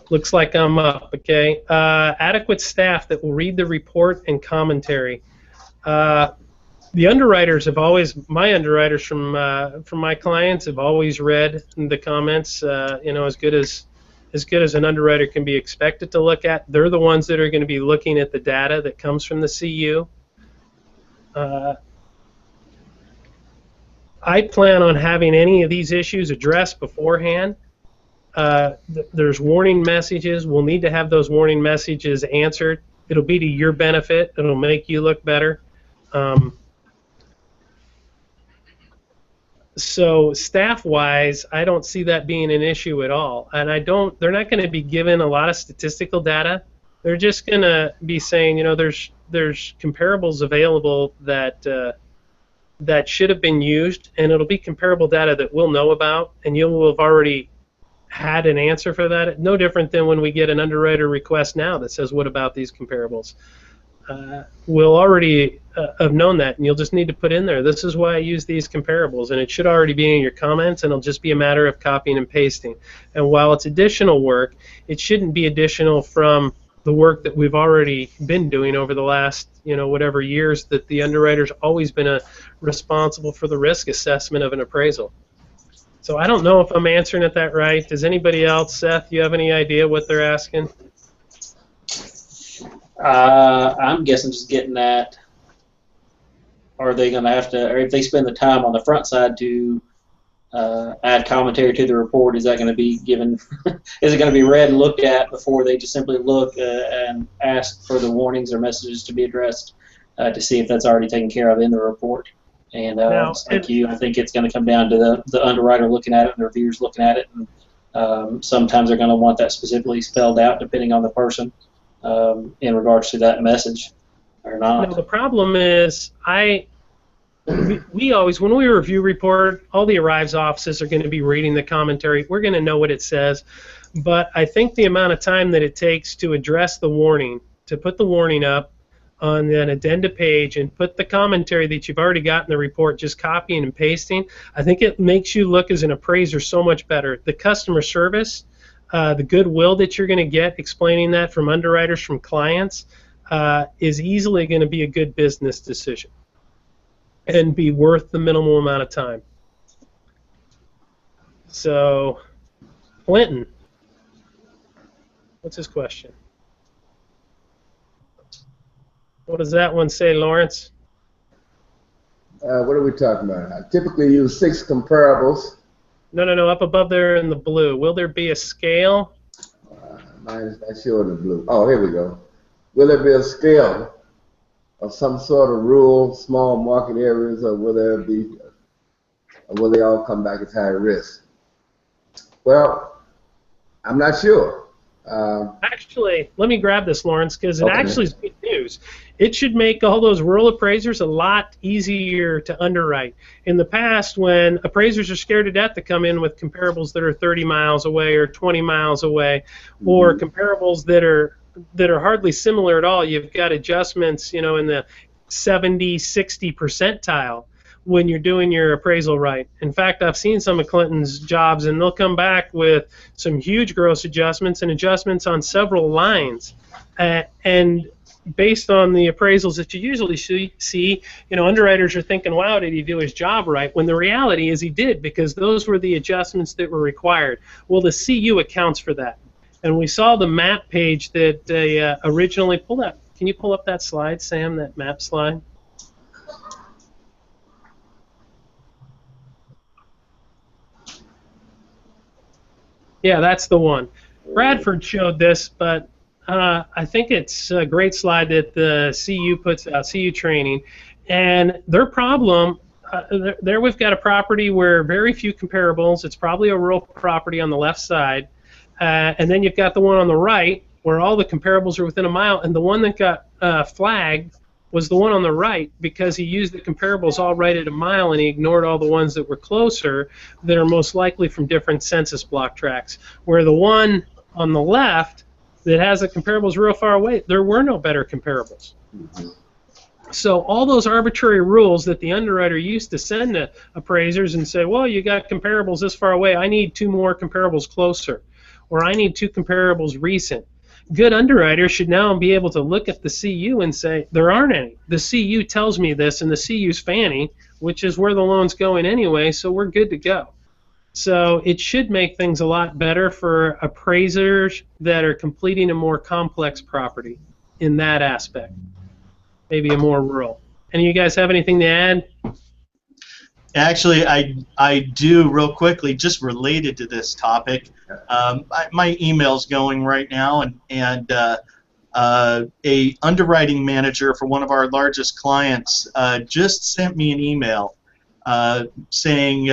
Looks like I'm up, okay. Adequate staff that will read the report and commentary. The underwriters have always, my underwriters from my clients have always read the comments, as good as an underwriter can be expected to look at. They're the ones that are going to be looking at the data that comes from the CU. I plan on having any of these issues addressed beforehand. There's warning messages. We'll need to have those warning messages answered. It'll be to your benefit. It'll make you look better. So staff-wise, I don't see that being an issue at all. And they're not going to be given a lot of statistical data. They're just going to be saying, there's comparables available that should have been used, and it'll be comparable data that we'll know about, and you will have already had an answer for that. No different than when we get an underwriter request now that says, what about these comparables? We'll already have known that, and you'll just need to put in there, this is why I use these comparables, and it should already be in your comments, and it'll just be a matter of copying and pasting. And while it's additional work, it shouldn't be additional from the work that we've already been doing over the last, whatever years that the underwriter's always been responsible for the risk assessment of an appraisal. So I don't know if I'm answering it that right. Does anybody else, Seth, you have any idea what they're asking? I'm guessing just getting that. Are they going to have to, or if they spend the time on the front side to add commentary to the report, is that going to be given, is it going to be read and looked at before they just simply look and ask for the warnings or messages to be addressed to see if that's already taken care of in the report? And like you, I think it's going to come down to the underwriter looking at it and the reviewers looking at it. And sometimes they're going to want that specifically spelled out depending on the person in regards to that message or not. No, the problem is we always, when we review report, all the Arivs offices are going to be reading the commentary. We're going to know what it says. But I think the amount of time that it takes to address the warning, to put the warning up on an addenda page and put the commentary that you've already got in the report, just copying and pasting, I think it makes you look as an appraiser so much better. The customer service, the goodwill that you're going to get explaining that from underwriters, from clients, is easily going to be a good business decision and be worth the minimal amount of time. So, Clinton, what's his question? What does that one say, Lawrence? What are we talking about? I typically use 6 comparables. No, up above there in the blue. Will there be a scale? Mine is not showing the blue. Oh, here we go. Will there be a scale of some sort of rural, small market areas, or will there be, or will they all come back as high risk? Well, I'm not sure. Actually, let me grab this, Lawrence, because it Okay. actually is good news. It should make all those rural appraisers a lot easier to underwrite. In the past, when appraisers are scared to death to come in with comparables that are 30 miles away or 20 miles away, or comparables that are hardly similar at all, you've got adjustments, in the 70, 60 percentile when you're doing your appraisal right. In fact, I've seen some of Clinton's jobs, and they'll come back with some huge gross adjustments and adjustments on several lines. And based on the appraisals that you usually see, underwriters are thinking, wow, did he do his job right? When the reality is he did, because those were the adjustments that were required. Well, the CU accounts for that. And we saw the map page that they originally pulled up. Can you pull up that slide, Sam, that map slide? Yeah, that's the one. Bradford showed this, but I think it's a great slide that the CU puts out, CU training. And their problem, there we've got a property where very few comparables. It's probably a rural property on the left side. And then you've got the one on the right where all the comparables are within a mile. And the one that got flagged was the one on the right because he used the comparables all right at a mile and he ignored all the ones that were closer that are most likely from different census block tracts. Where the one on the left that has the comparables real far away, there were no better comparables. So all those arbitrary rules that the underwriter used to send to appraisers and say, well, you got comparables this far away, I need 2 more comparables closer, or I need 2 comparables recent. Good underwriters should now be able to look at the CU and say, there aren't any. The CU tells me this, and the CU's Fannie, which is where the loan's going anyway, so we're good to go. So it should make things a lot better for appraisers that are completing a more complex property in that aspect, maybe a more rural. Any of you guys have anything to add? Actually, I do real quickly, just related to this topic. My email's going right now, and a underwriting manager for one of our largest clients just sent me an email saying,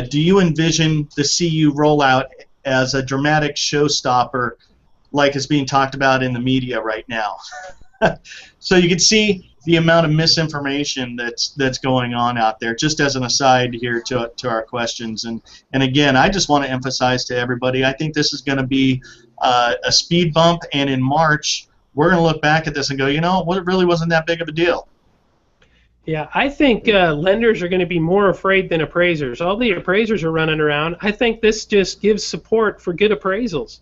do you envision the CU rollout as a dramatic showstopper like is being talked about in the media right now? So you can see the amount of misinformation that's going on out there. Just as an aside here to our questions, and again, I just want to emphasize to everybody, I think this is going to be a speed bump, and in March we're going to look back at this and go, you know, it really wasn't that big of a deal. Yeah, I think lenders are going to be more afraid than appraisers. All the appraisers are running around. I think this just gives support for good appraisals.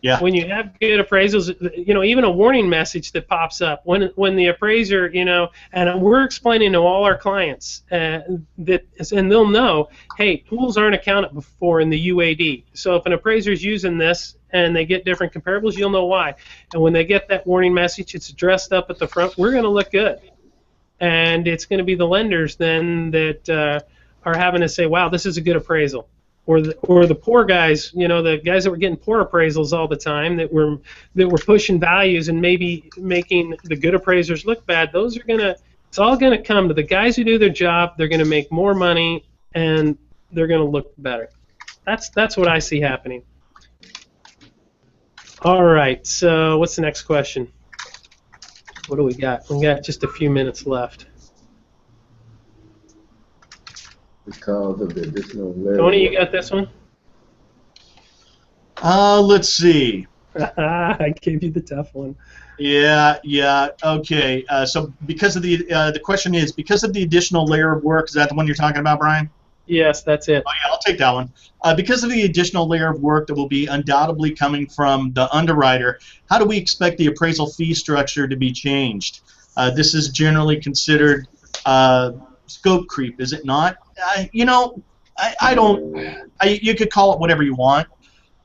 Yeah. When you have good appraisals, you know, even a warning message that pops up when the appraiser, you know, and we're explaining to all our clients that, and they'll know, hey, pools aren't accounted for in the UAD. So if an appraiser is using this and they get different comparables, you'll know why. And when they get that warning message, it's dressed up at the front. We're going to look good, and it's going to be the lenders then that are having to say, wow, this is a good appraisal. Or the poor guys, you know, the guys that were getting poor appraisals all the time, that were pushing values and maybe making the good appraisers look bad. Those are it's all gonna come to the guys who do their job. They're gonna make more money and they're gonna look better. That's what I see happening. All right. So what's the next question? What do we got? We got just a few minutes left. Because of the additional layer. Tony, you got this one? Let's see. I gave you the tough one. Yeah. Okay. So because of the question is, because of the additional layer of work, is that the one you're talking about, Brian? Yes, that's it. Oh yeah, I'll take that one. Because of the additional layer of work that will be undoubtedly coming from the underwriter, how do we expect the appraisal fee structure to be changed? This is generally considered scope creep, is it not? You know, you could call it whatever you want.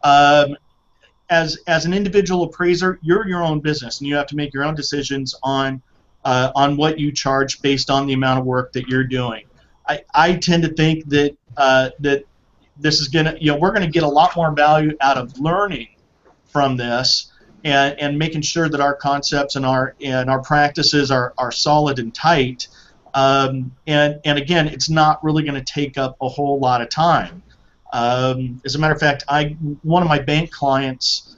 As an individual appraiser, you're your own business, and you have to make your own decisions on what you charge based on the amount of work that you're doing. I tend to think that that this is gonna, you know, we're gonna get a lot more value out of learning from this and making sure that our concepts and our practices are solid and tight. And again, it's not really going to take up a whole lot of time. As a matter of fact, one of my bank clients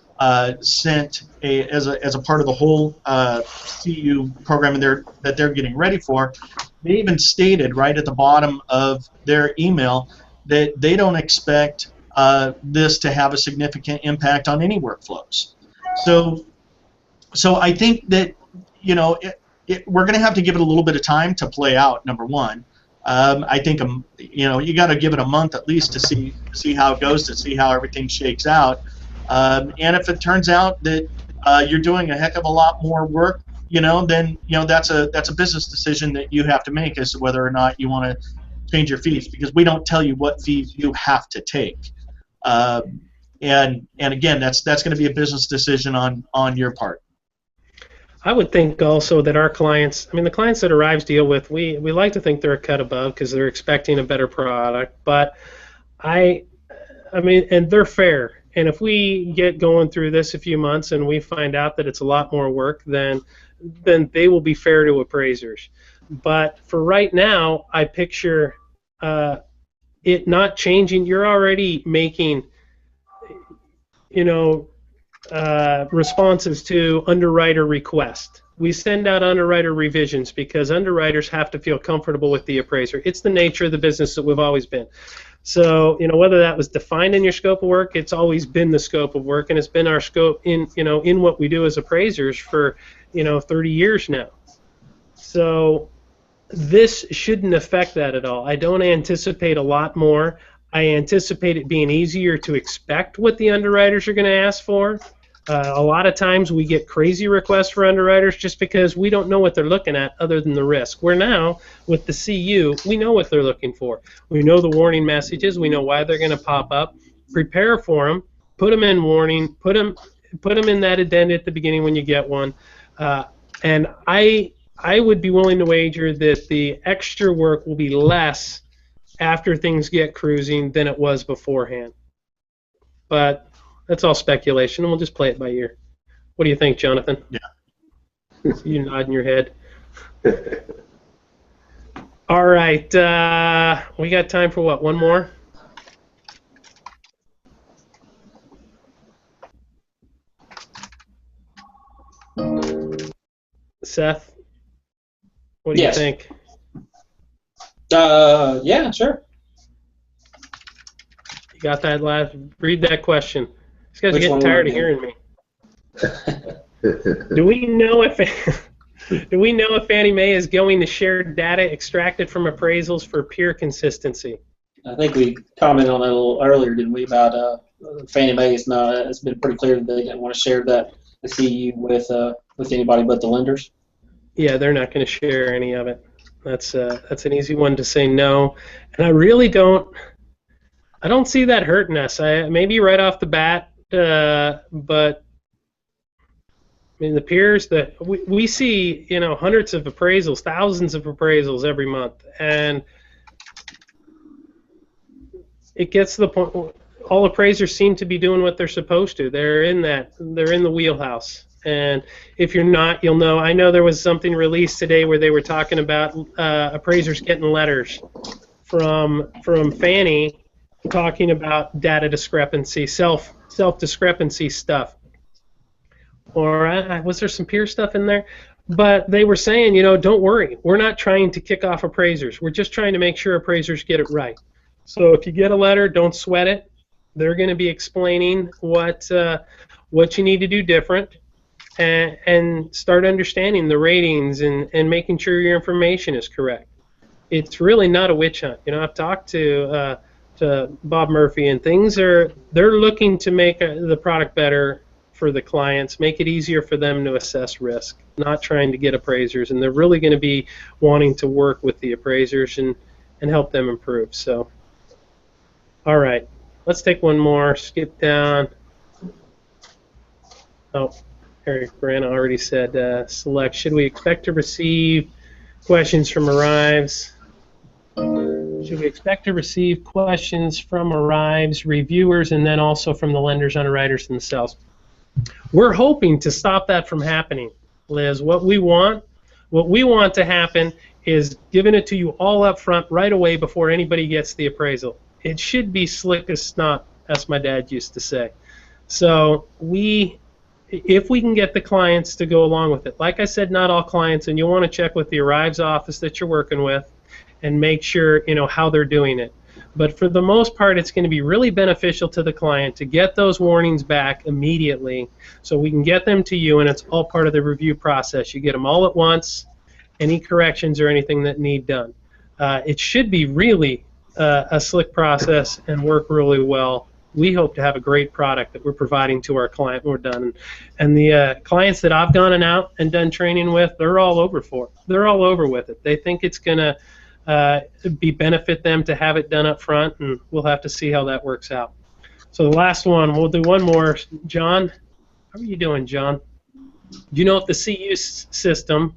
sent as a part of the whole CU program that they're getting ready for. They even stated right at the bottom of their email that they don't expect this to have a significant impact on any workflows. So I think that, you know, we're going to have to give it a little bit of time to play out. Number one, I think you know, you got to give it a month at least to see how it goes, to see how everything shakes out. And if it turns out that you're doing a heck of a lot more work, you know, then, you know, that's a business decision that you have to make as to whether or not you want to change your fees, because we don't tell you what fees you have to take. And again, that's going to be a business decision on your part. I would think also that our clients, I mean, the clients that Arivs deal with, we like to think they're a cut above because they're expecting a better product. But I mean, and they're fair. And if we get going through this a few months and we find out that it's a lot more work, then they will be fair to appraisers. But for right now, I picture it not changing. You're already making, responses to underwriter request. We send out underwriter revisions because underwriters have to feel comfortable with the appraiser. It's the nature of the business that we've always been. So, whether that was defined in your scope of work, it's always been the scope of work, and it's been our scope in what we do as appraisers for, 30 years now. So this shouldn't affect that at all. I don't anticipate a lot more. I anticipate it being easier to expect what the underwriters are going to ask for. A lot of times we get crazy requests for underwriters just because we don't know what they're looking at other than the risk. Where now, with the CU, we know what they're looking for. We know the warning messages. We know why they're going to pop up. Prepare for them. Put them in warning. Put them in that addenda at the beginning when you get one. And I would be willing to wager that the extra work will be less after things get cruising than it was beforehand. But that's all speculation, and we'll just play it by ear. What do you think, Jonathan? Yeah. You nodding your head. All right. We got time for what? One more? Seth, what do you think? Yeah, sure. You got that last? Read that question. These guys are Which getting one tired of were hearing me. Do we know if Fannie Mae is going to share data extracted from appraisals for peer consistency? I think we commented on that a little earlier, didn't we, about Fannie Mae it's been pretty clear that they didn't want to share the CU with anybody but the lenders. Yeah, they're not going to share any of it. That's an easy one to say no, and I really don't see that hurting us. Maybe right off the bat, but I mean the peers that we see, hundreds of appraisals, thousands of appraisals every month, and it gets to the point all appraisers seem to be doing what they're supposed to. They're in the wheelhouse. And if you're not, you'll know. I know there was something released today where they were talking about appraisers getting letters from Fannie talking about data discrepancy, self-discrepancy stuff. Or was there some peer stuff in there? But they were saying, don't worry. We're not trying to kick off appraisers. We're just trying to make sure appraisers get it right. So if you get a letter, don't sweat it. They're going to be explaining what you need to do different. And start understanding the ratings and making sure your information is correct. It's really not a witch hunt. I've talked to Bob Murphy, and they're looking to make the product better for the clients, make it easier for them to assess risk, not trying to get appraisers, and they're really going to be wanting to work with the appraisers and help them improve. So, all right, let's take one more. Skip down. Oh. Eric Brana already said select. Should we expect to receive questions from Arivs? Should we expect to receive questions from Arivs, reviewers, and then also from the lenders, underwriters themselves? We're hoping to stop that from happening, Liz. What we want to happen is giving it to you all up front right away before anybody gets the appraisal. It should be slick as snot, as my dad used to say. So if we can get the clients to go along with it, like I said, not all clients, and you'll want to check with the Arivs office that you're working with and make sure how they're doing it. But for the most part, it's going to be really beneficial to the client to get those warnings back immediately so we can get them to you, and it's all part of the review process. You get them all at once, any corrections or anything that need done. It should be really a slick process and work really well. We hope to have a great product that we're providing to our client when we're done. And the clients that I've gone out and done training with, they're all over for it. They're all over with it. They think it's going to benefit them to have it done up front, and we'll have to see how that works out. So the last one, we'll do one more. John, how are you doing, John? Do you know if the CU system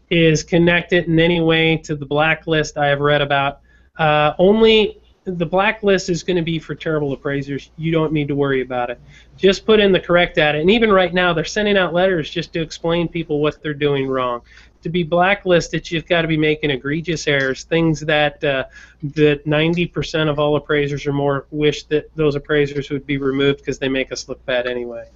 is connected in any way to the blacklist I have read about? Only the blacklist is going to be for terrible appraisers. You don't need to worry about it. Just put in the correct data. And even right now, they're sending out letters just to explain people what they're doing wrong. To be blacklisted, you've got to be making egregious errors, things that that 90% of all appraisers or more wish that those appraisers would be removed because they make us look bad anyway.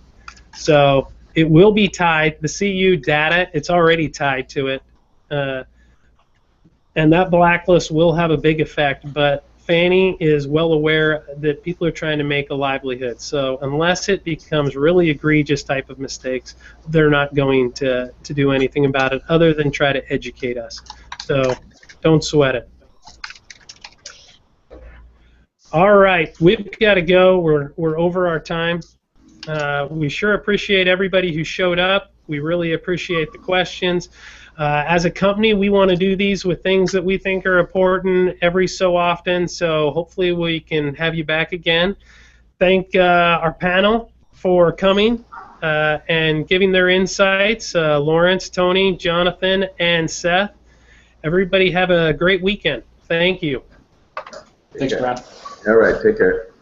So it will be tied. The CU data, it's already tied to it. And that blacklist will have a big effect, but Fannie is well aware that people are trying to make a livelihood. So unless it becomes really egregious type of mistakes, they're not going to do anything about it other than try to educate us. So don't sweat it. All right, we've got to go. We're over our time. We sure appreciate everybody who showed up. We really appreciate the questions. As a company, we want to do these with things that we think are important every so often, so hopefully we can have you back again. Thank our panel for coming and giving their insights, Lawrence, Tony, Jonathan, and Seth. Everybody have a great weekend. Thank you. Thanks, Brian. All right, take care.